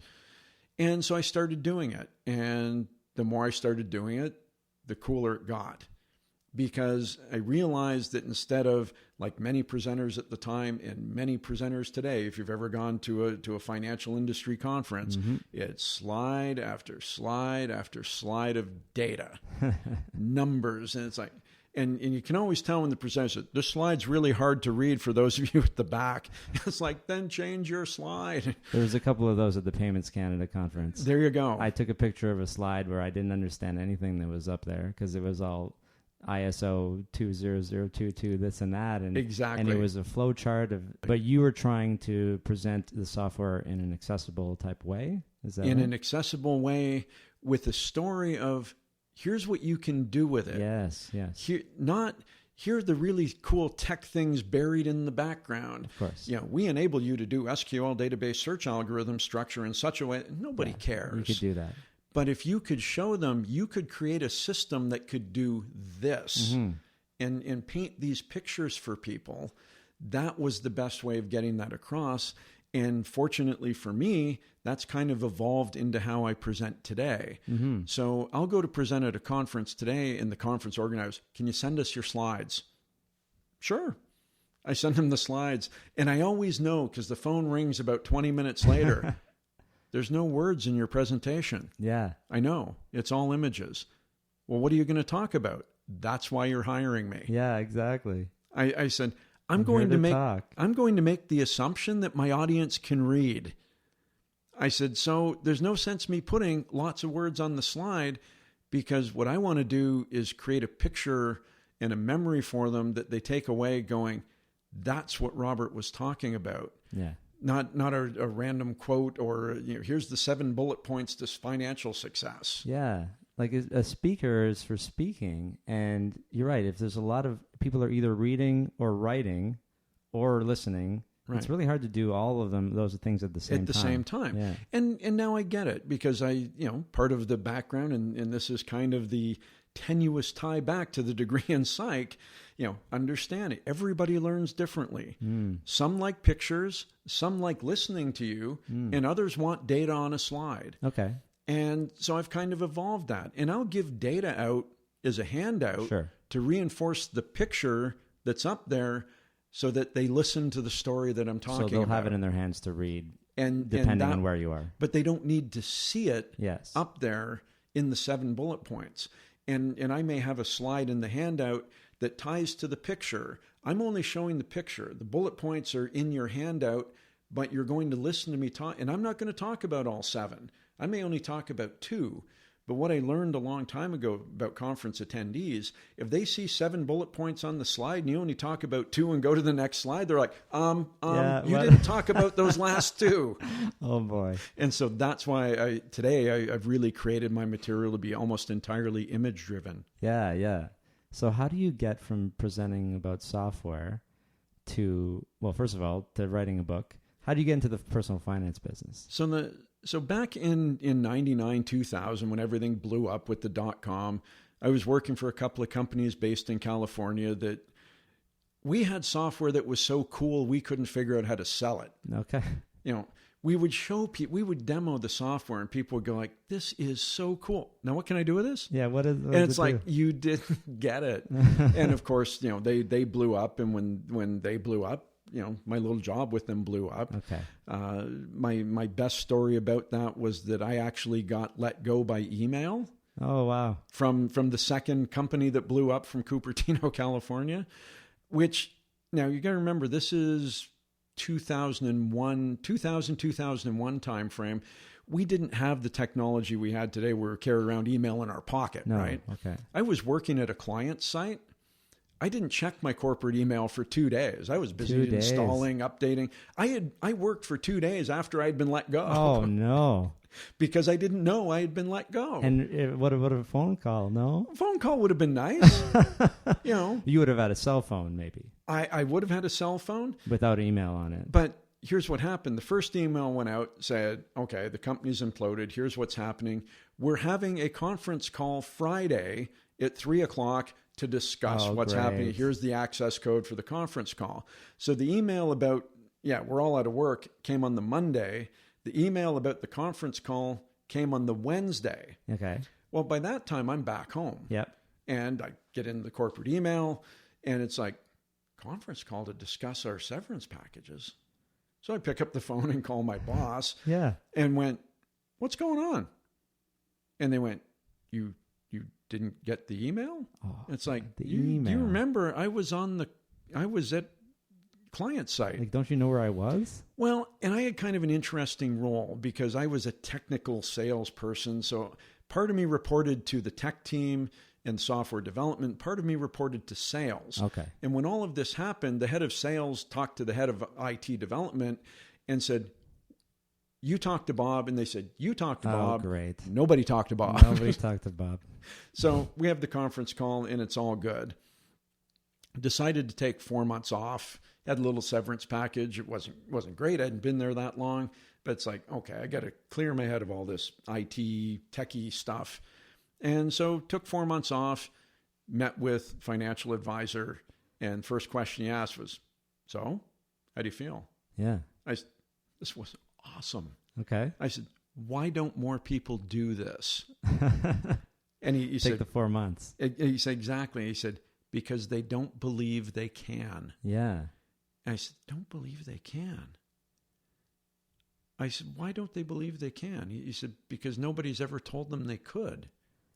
And so I started doing it. And the more I started doing it, the cooler it got. Because I realized that instead of, like many presenters at the time and many presenters today, if you've ever gone to a financial industry conference, it's slide after slide after slide of data, numbers. And it's like, and you can always tell when the presenter says, this slide's really hard to read for those of you at the back. It's like, then change your slide. There was a couple of those at the Payments Canada conference. There you go. I took a picture of a slide where I didn't understand anything that was up there because it was all ISO 20022, this and that. And, exactly. And it was a flow chart but you were trying to present the software in an accessible type way? Is that in right? an accessible way with a story of, here's what you can do with it. Yes. Here are the really cool tech things buried in the background. Of course. We enable you to do SQL database search algorithm structure in such a way that nobody cares. You could do that. But if you could show them, you could create a system that could do this and paint these pictures for people. That was the best way of getting that across. And fortunately for me, that's kind of evolved into how I present today. So I'll go to present at a conference today, and the conference organizer, can you send us your slides? Sure. I send them the slides. And I always know, because the phone rings about 20 minutes later, there's no words in your presentation. Yeah. I know. It's all images. Well, what are you going to talk about? That's why you're hiring me. Yeah, exactly. I said, I'm going to make the assumption that my audience can read. I said, so there's no sense me putting lots of words on the slide, because what I want to do is create a picture and a memory for them that they take away going, that's what Robert was talking about. Yeah. Not a random quote or, here's the 7 bullet points to financial success. Yeah. Like a speaker is for speaking. And you're right. If there's a lot of people are either reading or writing or listening, it's really hard to do all of those things at the same time. At the same time. Yeah. And now I get it, because part of the background, and this is kind of the tenuous tie back to the degree in psych, understanding everybody learns differently. Some like pictures, some like listening to you, and others want data on a slide. Okay. And so I've kind of evolved that. And I'll give data out as a handout to reinforce the picture that's up there so that they listen to the story that I'm talking about. So they'll have it in their hands to read, depending on where you are. But they don't need to see it up there in the 7 bullet points. And I may have a slide in the handout that ties to the picture. I'm only showing the picture. The bullet points are in your handout, but you're going to listen to me talk. And I'm not going to talk about all 7. I may only talk about 2. But what I learned a long time ago about conference attendees, if they see 7 bullet points on the slide and you only talk about 2 and go to the next slide, they're like, you didn't talk about those last 2. Oh boy. And so that's why today I've really created my material to be almost entirely image driven. Yeah. So how do you get from presenting about software to, well, first of all, to writing a book? How do you get into the personal finance business? So back in 99, 2000, when everything blew up with the .com, I was working for a couple of companies based in California that we had software that was so cool we couldn't figure out how to sell it. Okay. We would show people, we would demo the software, and people would go like, this is so cool. Now what can I do with this? Yeah, what and it's like, you didn't get it. And of course, they blew up, and when they blew up, my little job with them blew up. Okay. My best story about that was that I actually got let go by email. Oh, wow. From the second company that blew up from Cupertino, California, which now you got to remember, this is 2001 timeframe. We didn't have the technology we had today where we carry around email in our pocket, right? Okay. I was working at a client site. I didn't check my corporate email for 2 days. I was busy installing, updating. I worked for 2 days after I'd been let go. Oh, no. Because I didn't know I had been let go. And what about a phone call? No? A phone call would have been nice. You would have had a cell phone, maybe. I would have had a cell phone. Without email on it. But here's what happened. The first email went out, said, okay, the company's imploded. Here's what's happening. We're having a conference call Friday at 3:00 to discuss what's happening. Here's the access code for the conference call. So the email about, we're all out of work came on the Monday. The email about the conference call came on the Wednesday. Okay. Well, by that time, I'm back home. Yep. And I get in the corporate email, and it's like, conference call to discuss our severance packages. So I pick up the phone and call my boss. Yeah. And went, what's going on? And they went, you didn't get the email? Oh, it's like, the email. Do you email. remember I was at client site. Like, don't you know where I was? Well, and I had kind of an interesting role because I was a technical salesperson. So part of me reported to the tech team and software development. Part of me reported to sales. Okay. And when all of this happened, the head of sales talked to the head of IT development and said, you talked to Bob. And they said, you talked to Bob. Oh, great. Nobody talked to Bob. Nobody talked to Bob. So we have the conference call and it's all good. Decided to take 4 months off. Had a little severance package. It wasn't great. I hadn't been there that long, but it's like, okay, I got to clear my head of all this IT techie stuff. And so took 4 months off, met with financial advisor, and first question he asked was, so how do you feel? Yeah. This was awesome. Okay. I said, why don't more people do this? And he Take said, the 4 months. He said, exactly. He said, because they don't believe they can. Yeah. And I said, don't believe they can. I said, why don't they believe they can? He said, because nobody's ever told them they could.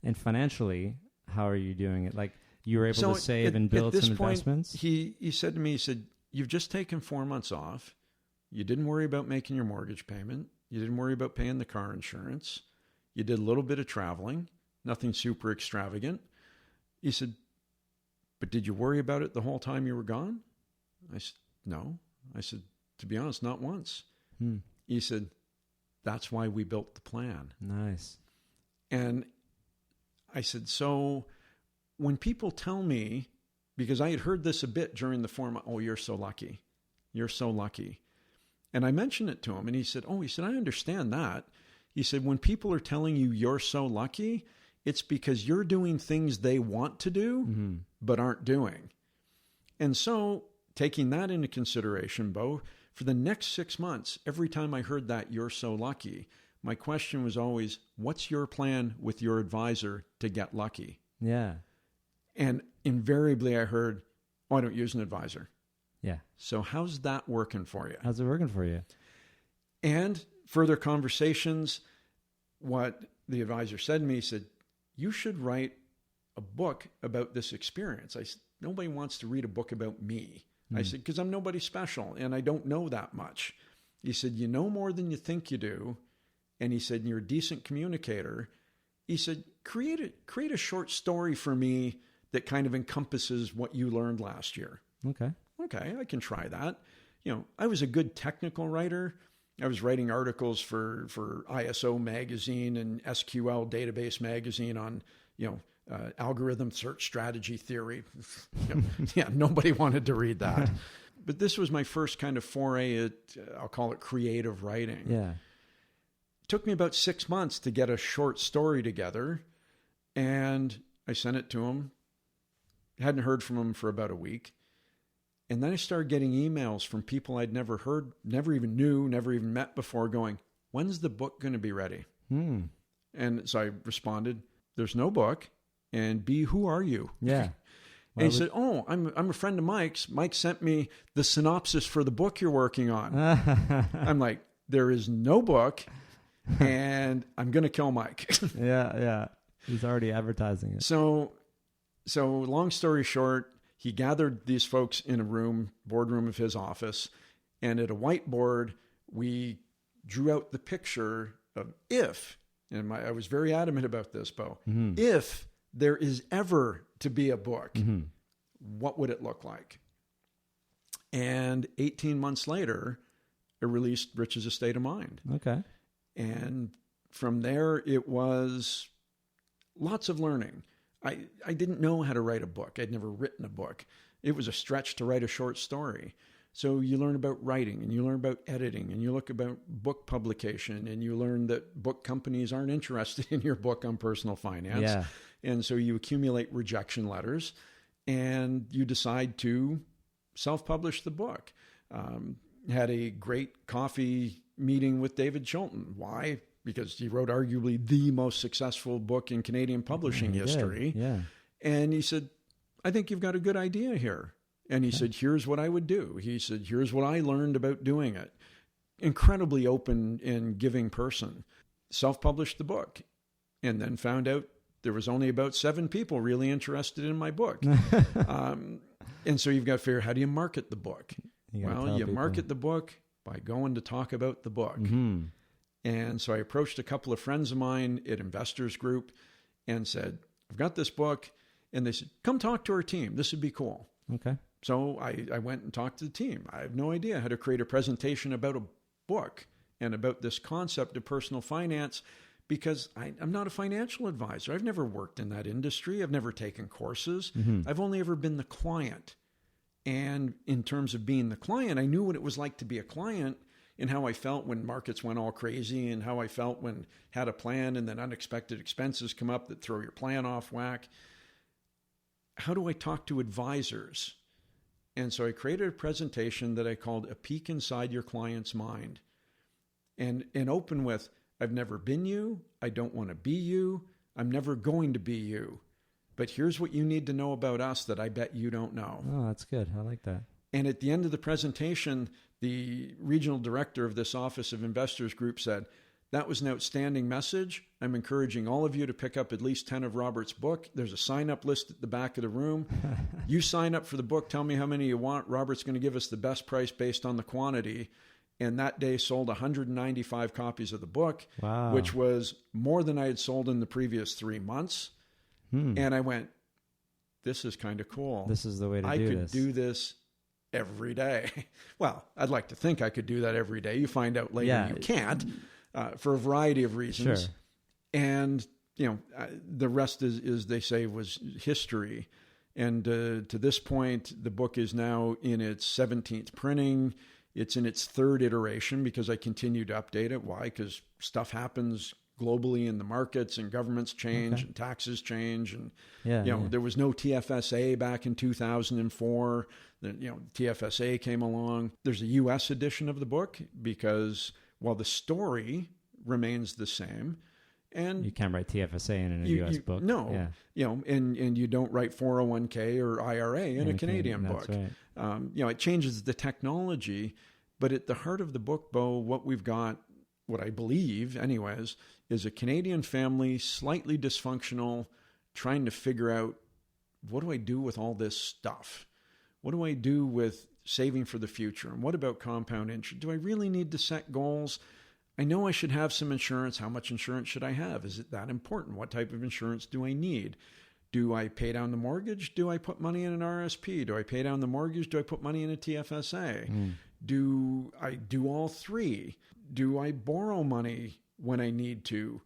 And financially, how are you doing it? Like, you were able to save and build at this some point, investments? He said to me, he said, you've just taken 4 months off. You didn't worry about making your mortgage payment. You didn't worry about paying the car insurance. You did a little bit of traveling, nothing super extravagant. He said, but did you worry about it the whole time you were gone? I said, no. I said, to be honest, not once. He said, that's why we built the plan. Nice. And I said, so when people tell me, because I had heard this a bit during the forum, oh, you're so lucky. You're so lucky. And I mentioned it to him, and he said, I understand that. He said, when people are telling you you're so lucky, it's because you're doing things they want to do, but aren't doing. And so taking that into consideration, Bo, for the next 6 months, every time I heard that you're so lucky, my question was always, what's your plan with your advisor to get lucky? Yeah. And invariably I heard, I don't use an advisor. Yeah. So how's that working for you? How's it working for you? And further conversations, what the advisor said to me, he said, you should write a book about this experience. I said, nobody wants to read a book about me. I said, because I'm nobody special and I don't know that much. He said, you know more than you think you do. And he said, you're a decent communicator. He said, create a short story for me that kind of encompasses what you learned last year. Okay, I can try that. I was a good technical writer. I was writing articles for ISO magazine and SQL database magazine on, algorithm search strategy theory. Nobody wanted to read that. But this was my first kind of foray at, I'll call it creative writing. Yeah. It took me about 6 months to get a short story together, and I sent it to him. Hadn't heard from him for about a week. And then I started getting emails from people I'd never heard, never even knew, never even met before going, when's the book going to be ready? And so I responded, there's no book. And B, who are you? Yeah. And he said, "Oh, I'm a friend of Mike's. Mike sent me the synopsis for the book you're working on." I'm like, "There is no book, and I'm going to kill Mike." Yeah. He's already advertising it. So long story short, he gathered these folks in a boardroom of his office, and at a whiteboard, we drew out the picture of I was very adamant about this, Bo, if there is ever to be a book, what would it look like? And 18 months later, it released Rich as a State of Mind. Okay. And from there, it was lots of learning. I didn't know how to write a book. I'd never written a book. It was a stretch to write a short story. So you learn about writing, and you learn about editing, and you look about book publication, and you learn that book companies aren't interested in your book on personal finance. Yeah. And so you accumulate rejection letters, and you decide to self-publish the book. Had a great coffee meeting with David Chilton. Why? Because he wrote arguably the most successful book in Canadian publishing history. Yeah. And he said, "I think you've got a good idea here." And he said, "Here's what I would do." He said, "Here's what I learned about doing it." Incredibly open and giving person. Self-published the book, and then found out there was only about 7 people really interested in my book. And so you've got to figure, how do you market the book? You market the book by going to talk about the book. And so I approached a couple of friends of mine at Investors Group and said, "I've got this book." And they said, "Come talk to our team. This would be cool." Okay. So I went and talked to the team. I have no idea how to create a presentation about a book and about this concept of personal finance, because I'm not a financial advisor. I've never worked in that industry. I've never taken courses. I've only ever been the client. And in terms of being the client, I knew what it was like to be a client and how I felt when markets went all crazy, and how I felt when had a plan and then unexpected expenses come up that throw your plan off whack. How do I talk to advisors? And so I created a presentation that I called A Peek Inside Your Client's Mind. And open with, I've never been you. I don't want to be you. I'm never going to be you. But here's what you need to know about us that I bet you don't know. Oh, that's good. I like that. And at the end of the presentation, the regional director of this Office of Investors Group said, "That was an outstanding message. I'm encouraging all of you to pick up at least 10 of Robert's book. There's a sign-up list at the back of the room. You sign up for the book. Tell me how many you want. Robert's going to give us the best price based on the quantity." And that day sold 195 copies of the book, wow, which was more than I had sold in the previous 3 months. And I went, this is kind of cool. This is the way to do this. I could do this every day. Well, I'd like to think I could do that every day. You find out later you can't. For a variety of reasons. Sure. And, the rest is, they say, was history. And to this point, the book is now in its 17th printing. It's in its 3rd iteration because I continue to update it. Why? Because stuff happens globally in the markets, and governments change, and taxes change. And, there was no TFSA back in 2004. TFSA came along. There's a U.S. edition of the book because while the story remains the same, and you can't write TFSA in a U.S. book. No, and you don't write 401k or IRA in a Canadian book. Right. It changes the technology, but at the heart of the book, Bo, what we've got, what I believe anyways, is a Canadian family, slightly dysfunctional, trying to figure out, what do I do with all this stuff? What do I do with saving for the future? And what about compound interest? Do I really need to set goals? I know I should have some insurance. How much insurance should I have? Is it that important? What type of insurance do I need? Do I pay down the mortgage? Do I put money in an RSP? Do I pay down the mortgage? Do I put money in a TFSA? Do I do all 3? Do I borrow money when I need to?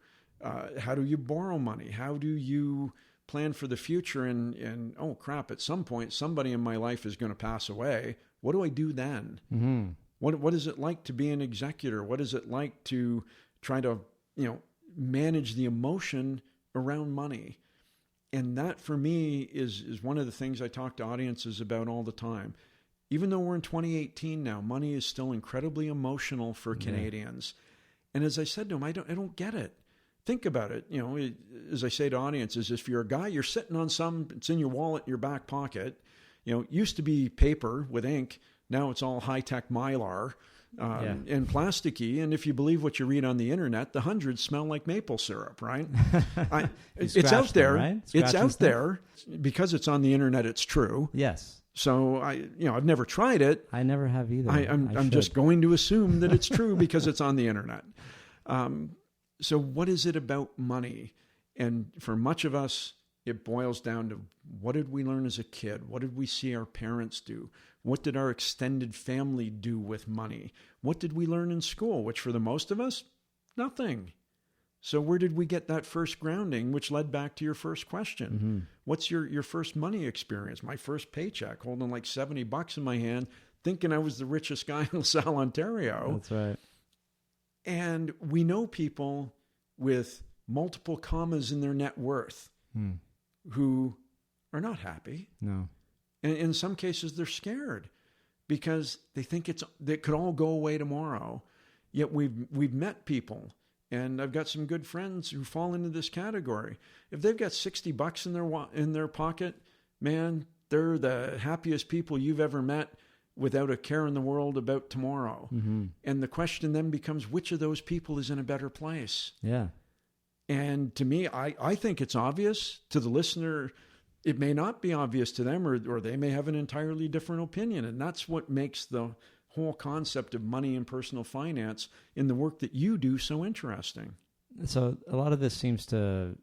How do you borrow money? How do you plan for the future? And oh crap, at some point, somebody in my life is going to pass away. What do I do then? What is it like to be an executor? What is it like to try to, manage the emotion around money? And that for me is one of the things I talk to audiences about all the time. Even though we're in 2018 now, money is still incredibly emotional for Canadians. And as I said to him, I don't get it. think about it. As I say to audiences, if you're a guy, you're sitting on it's in your wallet, your back pocket. Used to be paper with ink. Now it's all high-tech Mylar and plasticky. And if you believe what you read on the internet, the hundreds smell like maple syrup, right? It's out there. Right? It's out there. Because it's on the internet, it's true. Yes. So I've never tried it. I never have either. I'm just going to assume that it's true because it's on the internet. So what is it about money? And for much of us, it boils down to, what did we learn as a kid? What did we see our parents do? What did our extended family do with money? What did we learn in school? Which for the most of us, nothing. So where did we get that first grounding, which led back to your first question? Mm-hmm. What's your first money experience? My first paycheck, holding like $70 in my hand, thinking I was the richest guy in LaSalle, Ontario. That's right. And we know people with multiple commas in their net worth who are not happy. No. And in some cases, they're scared because they think it could all go away tomorrow. Yet we've met people, and I've got some good friends who fall into this category. If they've got $60 in their pocket, man, they're the happiest people you've ever met without a care in the world about tomorrow. Mm-hmm. And the question then becomes, which of those people is in a better place? Yeah. And to me, I think it's obvious. To the listener, it may not be obvious to them, or they may have an entirely different opinion. And that's what makes the whole concept of money and personal finance in the work that you do so interesting. So a lot of this seems to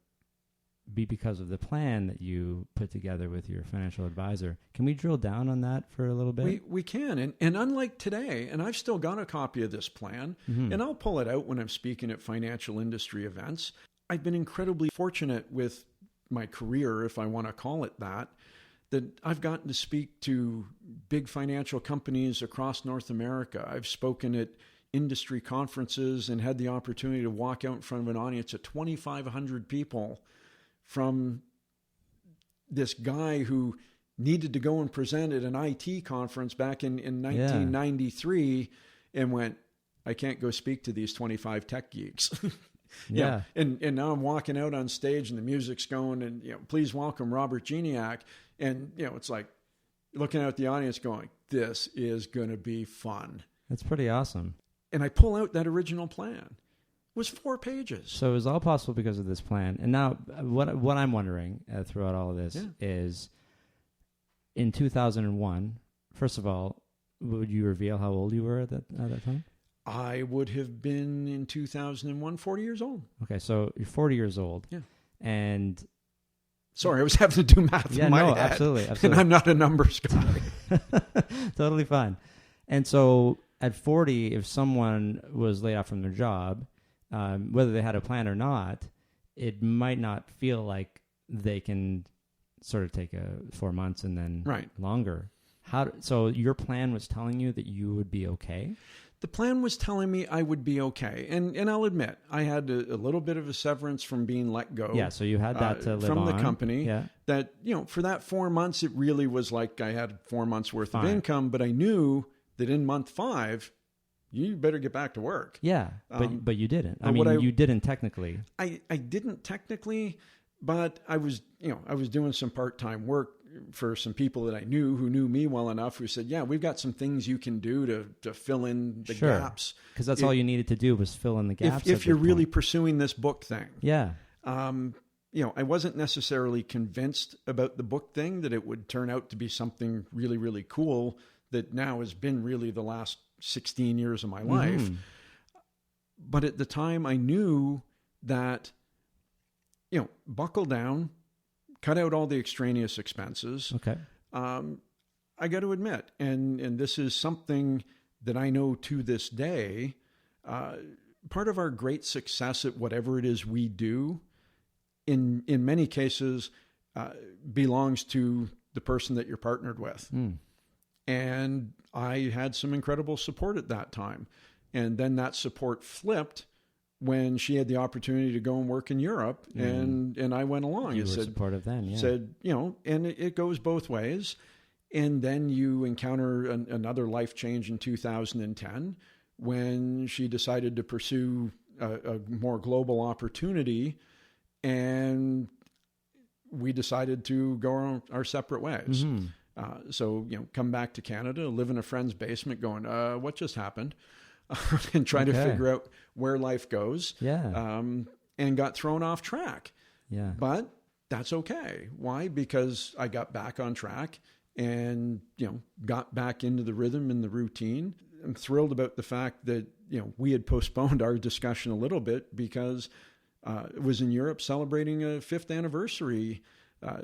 be because of the plan that you put together with your financial advisor. Can we drill down on that for a little bit? We can. And unlike today, and I've still got a copy of this plan, and I'll pull it out when I'm speaking at financial industry events. I've been incredibly fortunate with my career, if I want to call it that I've gotten to speak to big financial companies across North America. I've spoken at industry conferences and had the opportunity to walk out in front of an audience of 2,500 people, from this guy who needed to go and present at an IT conference back in 1993 and went, I can't go speak to these 25 tech geeks. Yeah. And now I'm walking out on stage and the music's going, and, please welcome Robert Gignac. And, it's like looking out at the audience going, this is going to be fun. That's pretty awesome. And I pull out that original plan. It was 4 pages. So it was all possible because of this plan. And now what I'm wondering throughout all of this is, in 2001, first of all, would you reveal how old you were at that time? I would have been, in 2001, 40 years old. Okay, so you're 40 years old. Yeah. And... Sorry, I was having to do math in my head. Absolutely. And I'm not a numbers guy. Totally fine. And so at 40, if someone was laid off from their job, whether they had a plan or not, it might not feel like they can sort of take 4 months and then longer. So your plan was telling you that you would be okay? The plan was telling me I would be okay. And I'll admit, I had a little bit of a severance from being let go. Yeah, so you had that to live from on. the company. Yeah. That, for that 4 months, it really was like I had 4 months worth of income, but I knew that in month 5, you better get back to work. Yeah, but you didn't. You didn't technically. I didn't technically, but I was doing some part-time work for some people that I knew who knew me well enough, who said, yeah, we've got some things you can do to fill in the gaps. Because that's all you needed to do was fill in the gaps. If you're really pursuing this book thing. Yeah. I wasn't necessarily convinced about the book thing, that it would turn out to be something really, really cool that now has been really the last 16 years of my life. But at the time I knew that, buckle down, cut out all the extraneous expenses. Okay. I got to admit, and this is something that I know to this day, part of our great success at whatever it is we do, in many cases, belongs to the person that you're partnered with. And I had some incredible support at that time. And then that support flipped when she had the opportunity to go and work in Europe, and I went along. You were supportive then, yeah. Said, and it goes both ways. And then you encounter another life change in 2010 when she decided to pursue a more global opportunity, and we decided to go our separate ways. So, come back to Canada, live in a friend's basement going, what just happened? And try to figure out where life goes. Yeah. And got thrown off track. Yeah. But that's okay. Why? Because I got back on track and, got back into the rhythm and the routine. I'm thrilled about the fact that, we had postponed our discussion a little bit because it was in Europe celebrating a 5th anniversary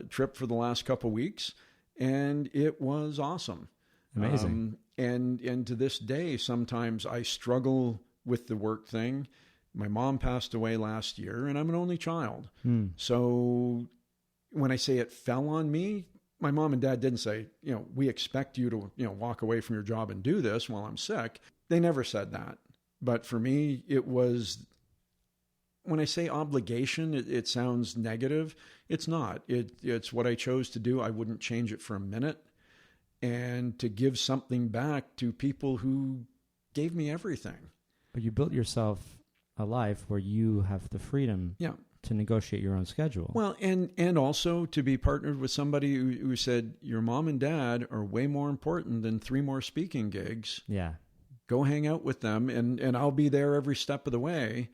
trip for the last couple of weeks. And it was awesome. Amazing. And to this day, sometimes I struggle with the work thing. My mom passed away last year, and I'm an only child. So when I say it fell on me, my mom and dad didn't say, we expect you to, walk away from your job and do this while I'm sick. They never said that. But for me, it was, when I say obligation, it sounds negative. It's not. It's what I chose to do. I wouldn't change it for a minute. And to give something back to people who gave me everything. But you built yourself a life where you have the freedom to negotiate your own schedule. Well, and also to be partnered with somebody who said, your mom and dad are way more important than 3 more speaking gigs. Yeah. Go hang out with them, and I'll be there every step of the way.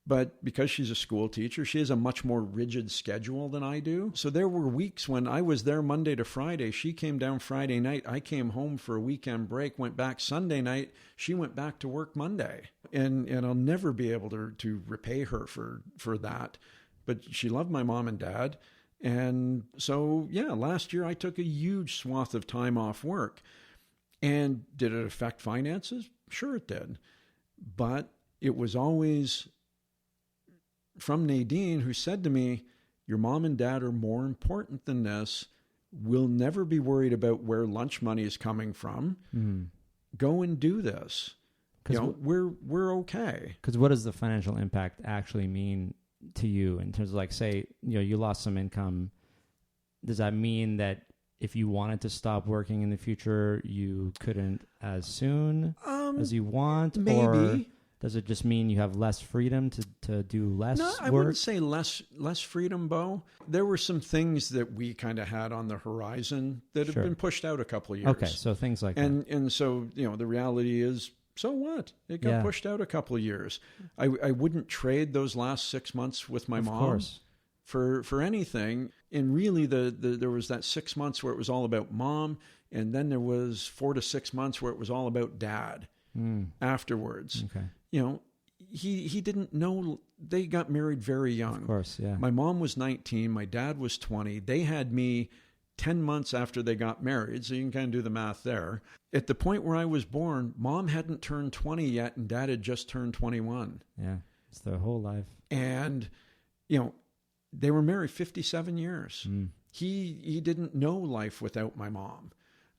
But because she's a school teacher, she has a much more rigid schedule than I do. So there were weeks when I was there Monday to Friday. She came down Friday night. I came home for a weekend break, went back Sunday night. She went back to work Monday. And I'll never be able to repay her for that. But she loved my mom and dad. And so, last year I took a huge swath of time off work. And did it affect finances? Sure it did. But it was always from Nadine, who said to me, your mom and dad are more important than this. We'll never be worried about where lunch money is coming from. Go and do this. We're okay. Because what does the financial impact actually mean to you in terms of, like, say, you lost some income? Does that mean that if you wanted to stop working in the future, you couldn't as soon as you want? Maybe. Or does it just mean you have less freedom to do less work? No, I wouldn't say less freedom, Bo. There were some things that we kind of had on the horizon that have been pushed out a couple of years. Okay, so things like that. And so, the reality is, so what? It got pushed out a couple of years. I wouldn't trade those last 6 months with my mom for anything. And really, there was that 6 months where it was all about mom, and then there was 4 to 6 months where it was all about dad afterwards. Okay. He didn't know. They got married very young. Of course, yeah. My mom was 19. My dad was 20. They had me 10 months after they got married, so you can kind of do the math there. At the point where I was born, mom hadn't turned 20 yet, and dad had just turned 21. Yeah, it's their whole life. And, they were married 57 years. He didn't know life without my mom.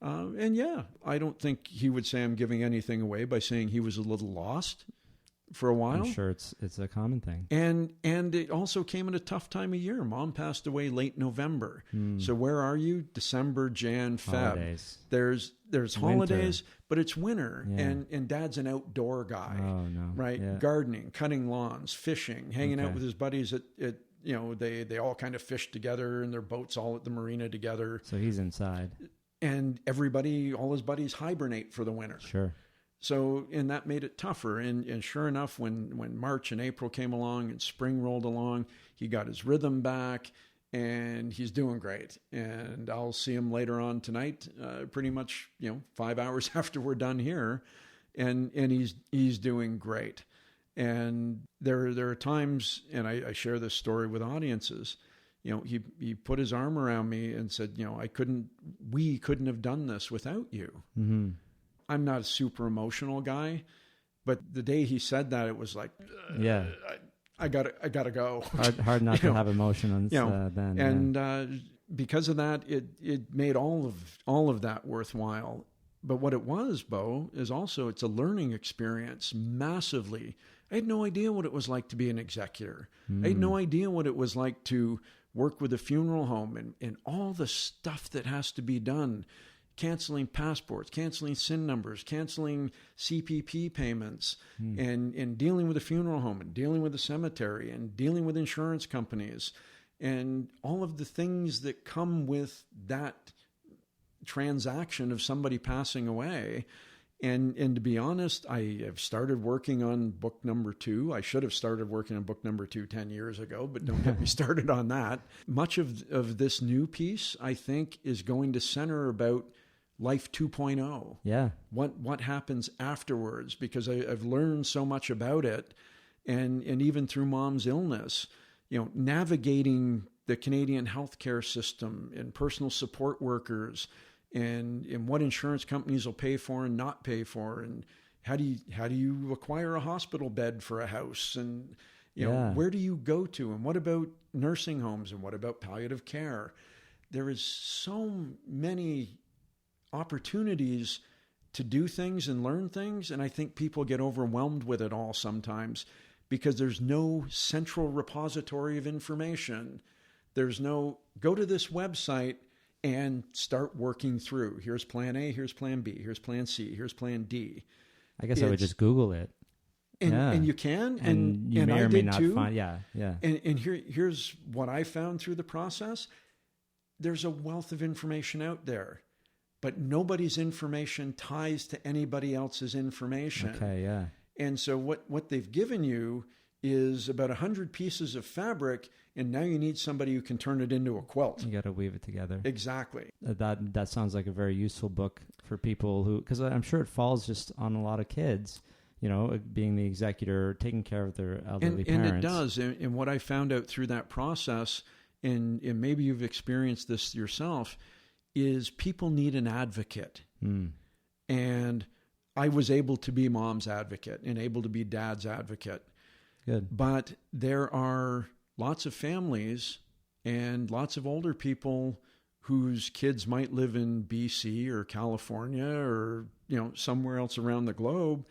I don't think he would say I'm giving anything away by saying he was a little lost for a while. I'm sure it's a common thing. And it also came at a tough time of year. Mom passed away late November. So where are you? December, Jan, Feb. Holidays. There's holidays, but it's winter. Yeah. And dad's an outdoor guy. Oh, no. Right? Yeah. Gardening, cutting lawns, fishing, hanging out with his buddies at they all kind of fish together in their boats all at the marina together. So he's inside. And all his buddies hibernate for the winter. Sure. So, and that made it tougher. And sure enough, when March and April came along and spring rolled along, he got his rhythm back and he's doing great. And I'll see him later on tonight, pretty much, 5 hours after we're done here. And he's doing great. And there are times, and I share this story with audiences, he put his arm around me and said, we couldn't have done this without you. Mm-hmm. I'm not a super emotional guy, but the day he said that, it was like, I gotta go. Hard not to have emotions then. And because of that, it made all of that worthwhile. But what it was, Bo, is also it's a learning experience massively. I had no idea what it was like to be an executor. I had no idea what it was like to work with a funeral home and all the stuff that has to be done. canceling passports, canceling SIN numbers, canceling CPP payments, and dealing with a funeral home and dealing with a cemetery and dealing with insurance companies and all of the things that come with that transaction of somebody passing away. And to be honest, I have started working on book number 2. I should have started working on book number 2 10 years ago, but don't get me started on that. Much of this new piece, I think, is going to center about life 2.0. Yeah. What happens afterwards? Because I've learned so much about it. And even through Mom's illness, navigating the Canadian healthcare system and personal support workers and what insurance companies will pay for and not pay for, and how do you acquire a hospital bed for a house, and where do you go to, and what about nursing homes, and what about palliative care? There is so many opportunities to do things and learn things, and I think people get overwhelmed with it all sometimes because there's no central repository of information. There's no go to this website and start working through. Here's plan A, here's plan B, here's plan C, here's plan D. I guess I would just Google it. And you can. And you may or may not find, yeah. And here's what I found through the process. There's a wealth of information out there, but nobody's information ties to anybody else's information. Okay, yeah. And so what they've given you is about 100 pieces of fabric, and now you need somebody who can turn it into a quilt. You got to weave it together. Exactly. That sounds like a very useful book for people who, because I'm sure it falls just on a lot of kids, being the executor, taking care of their elderly parents. And it does. And what I found out through that process, and maybe you've experienced this yourself, is people need an advocate. And I was able to be Mom's advocate and able to be Dad's advocate. Good. But there are lots of families and lots of older people whose kids might live in BC or California or, somewhere else around the globe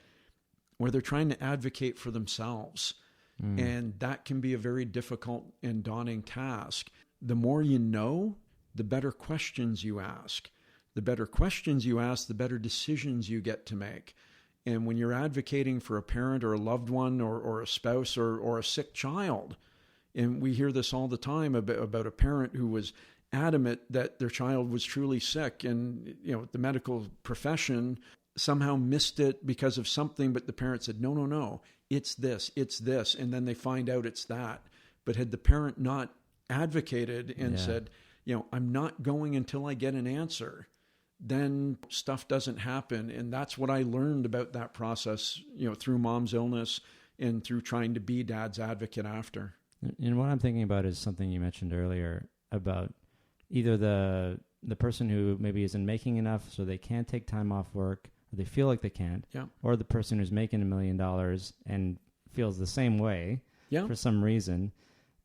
where they're trying to advocate for themselves. And that can be a very difficult and daunting task. The more you know, the better questions you ask. The better questions you ask, the better decisions you get to make. And when you're advocating for a parent or a loved one or a spouse or a sick child, and we hear this all the time about a parent who was adamant that their child was truly sick, and the medical profession somehow missed it because of something, but the parent said, no, it's this, and then they find out it's that. But had the parent not advocated and said, I'm not going until I get an answer, then stuff doesn't happen. And that's what I learned about that process, through Mom's illness and through trying to be Dad's advocate after. And what I'm thinking about is something you mentioned earlier about either the person who maybe isn't making enough so they can't take time off work, or they feel like they can't, or the person who's making $1 million and feels the same way for some reason.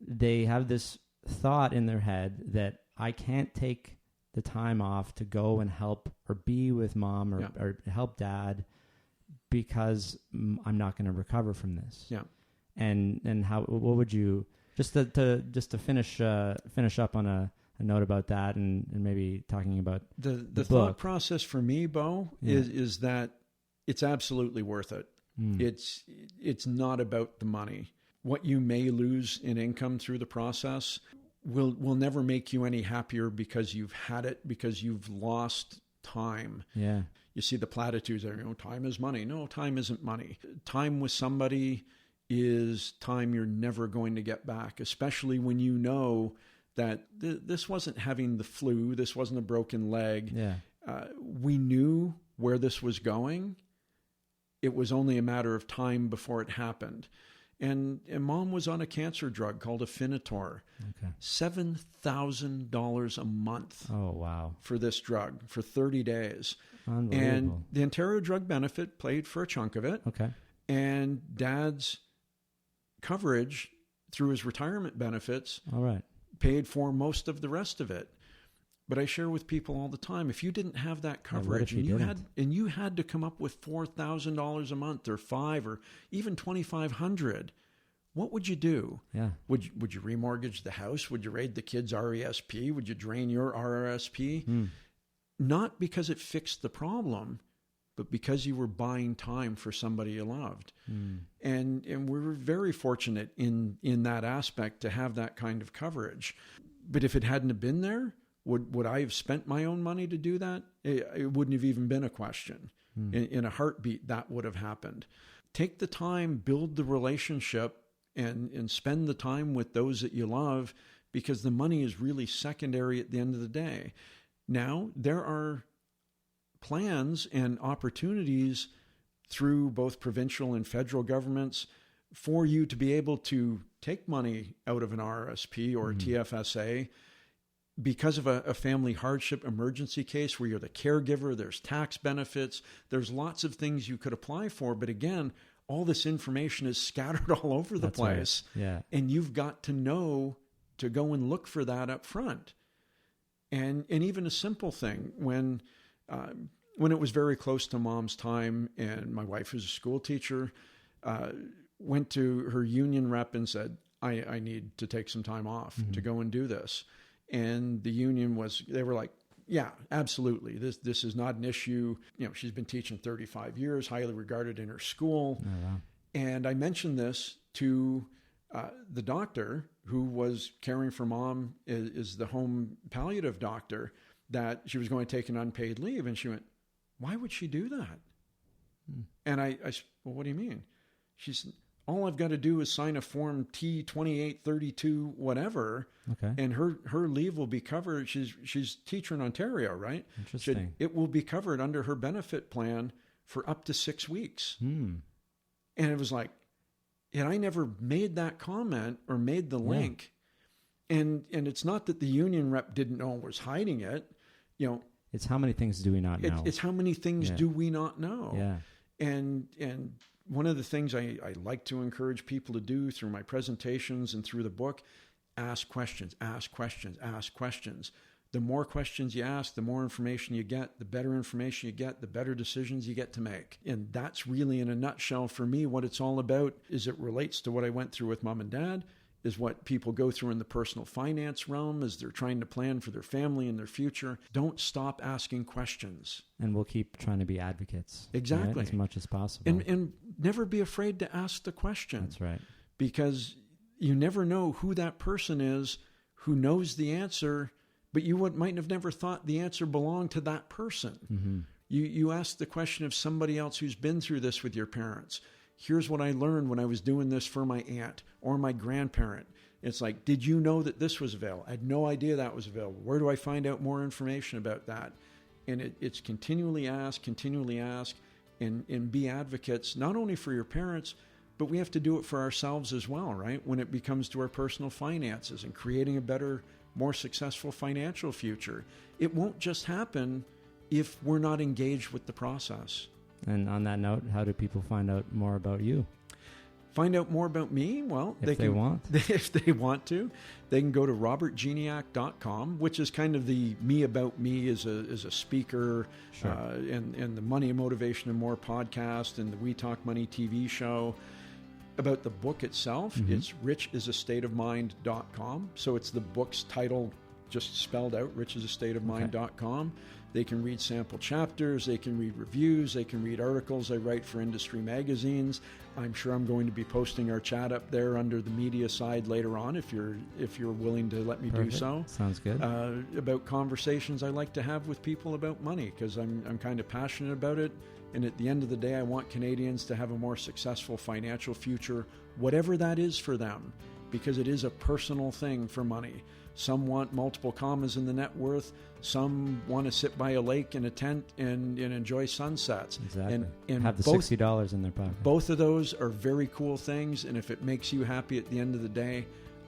They have this thought in their head that I can't take the time off to go and help or be with Mom or help Dad because I'm not going to recover from this. Yeah. And how, what would you, just to finish up on a note about that and maybe talking about the thought process for me, Bo, is that it's absolutely worth it. It's not about the money. What you may lose in income through the process will never make you any happier because you've had it, because you've lost time. Yeah. You see the platitudes there, time is money. No, time isn't money. Time with somebody is time you're never going to get back, especially when you know that this wasn't having the flu, this wasn't a broken leg. Yeah. We knew where this was going. It was only a matter of time before it happened. And Mom was on a cancer drug called Afinitor. Okay. $7,000 a month. Oh, wow. For this drug for 30 days. Unbelievable. And the Ontario Drug Benefit paid for a chunk of it. Okay. And Dad's coverage through his retirement benefits paid for most of the rest of it. But I share with people all the time, if you didn't have that coverage and you had to come up with $4,000 a month or $5,000 or even $2,500, what would you do? Yeah. Would you remortgage the house? Would you raid the kids' RESP? Would you drain your RRSP? not because it fixed the problem, but because you were buying time for somebody you loved. And we were very fortunate in that aspect to have that kind of coverage. But if it hadn't have been there, would I have spent my own money to do that? It wouldn't have even been a question. In a heartbeat, that would have happened. Take the time, build the relationship, and spend the time with those that you love, because the money is really secondary at the end of the day. Now, there are plans and opportunities through both provincial and federal governments for you to be able to take money out of an RSP or a TFSA because of a family hardship emergency case where you're the caregiver. There's tax benefits. There's lots of things you could apply for. But again, all this information is scattered all over the place. Right. Yeah. And you've got to know to go and look for that up front. And even a simple thing, when it was very close to Mom's time and my wife was a school teacher, went to her union rep and said, I need to take some time off to go and do this. And the union they were like, yeah, absolutely. This is not an issue. She's been teaching 35 years, highly regarded in her school. Oh, wow. And I mentioned this to the doctor who was caring for Mom, is the home palliative doctor, that she was going to take an unpaid leave. And she went, why would she do that? And I said, well, what do you mean? She said, all I've got to do is sign a form T2832, whatever. Okay. And her leave will be covered. She's a teacher in Ontario, right? Interesting. It will be covered under her benefit plan for up to 6 weeks. And it was like, and I never made that comment or made the link. And it's not that the union rep didn't know and was hiding it. It's how many things do we not know? It's how many things do we not know? Yeah. And one of the things I like to encourage people to do through my presentations and through the book, ask questions, ask questions, ask questions. The more questions you ask, the more information you get, the better information you get, the better decisions you get to make. And that's really, in a nutshell, for me, what it's all about. Is it relates to what I went through with Mom and Dad, is what people go through in the personal finance realm as they're trying to plan for their family and their future. Don't stop asking questions. And we'll keep trying to be advocates. Exactly. Right? As much as possible. And never be afraid to ask the question. That's right. Because you never know who that person is who knows the answer, but you might have never thought the answer belonged to that person. You ask the question of somebody else who's been through this with your parents. Here's what I learned when I was doing this for my aunt or my grandparent. It's like, did you know that this was available? I had no idea that was available. Where do I find out more information about that? And it's continually ask, and be advocates, not only for your parents, but we have to do it for ourselves as well, right? When it becomes to our personal finances and creating a better, more successful financial future. It won't just happen if we're not engaged with the process. And on that note, how do people find out more about you? Find out more about me? Well, if they want. If they want to, they can go to robertgignac.com, which is kind of the me about me as a speaker, sure. And the Money and Motivation and More podcast and the We Talk Money TV show. About the book itself, it's richisastateofmind.com. So it's the book's title just spelled out, richisastateofmind.com. Okay. They can read sample chapters, they can read reviews, they can read articles I write for industry magazines. I'm sure I'm going to be posting our chat up there under the media side later on if you're willing to let me Perfect. do so. Sounds good. About conversations I like to have with people about money, because I'm kind of passionate about it. And at the end of the day, I want Canadians to have a more successful financial future, whatever that is for them, because it is a personal thing for money. Some want multiple commas in the net worth. Some want to sit by a lake in a tent and enjoy sunsets. Exactly. And have the $60 in their pocket. Both of those are very cool things. And if it makes you happy at the end of the day,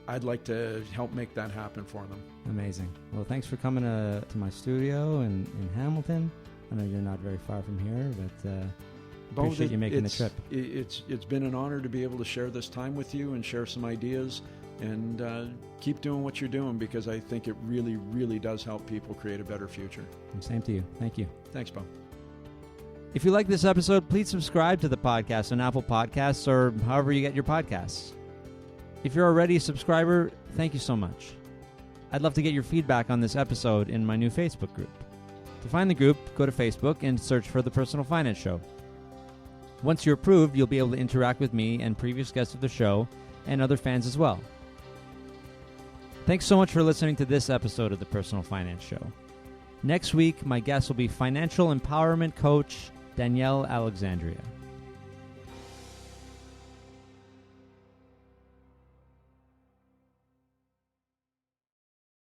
I'd like to help make that happen for them. Amazing. Well, thanks for coming to my studio in Hamilton. I know you're not very far from here, but appreciate you making the trip. It's been an honor to be able to share this time with you and share some ideas, and keep doing what you're doing, because I think it really, really does help people create a better future. And same to you. Thank you. Thanks, Bob. If you like this episode, please subscribe to the podcast on Apple Podcasts or however you get your podcasts. If you're already a subscriber, thank you so much. I'd love to get your feedback on this episode in my new Facebook group. To find the group, go to Facebook and search for The Personal Finance Show. Once you're approved, you'll be able to interact with me and previous guests of the show and other fans as well. Thanks so much for listening to this episode of The Personal Finance Show. Next week, my guest will be financial empowerment coach Danielle Alexandria.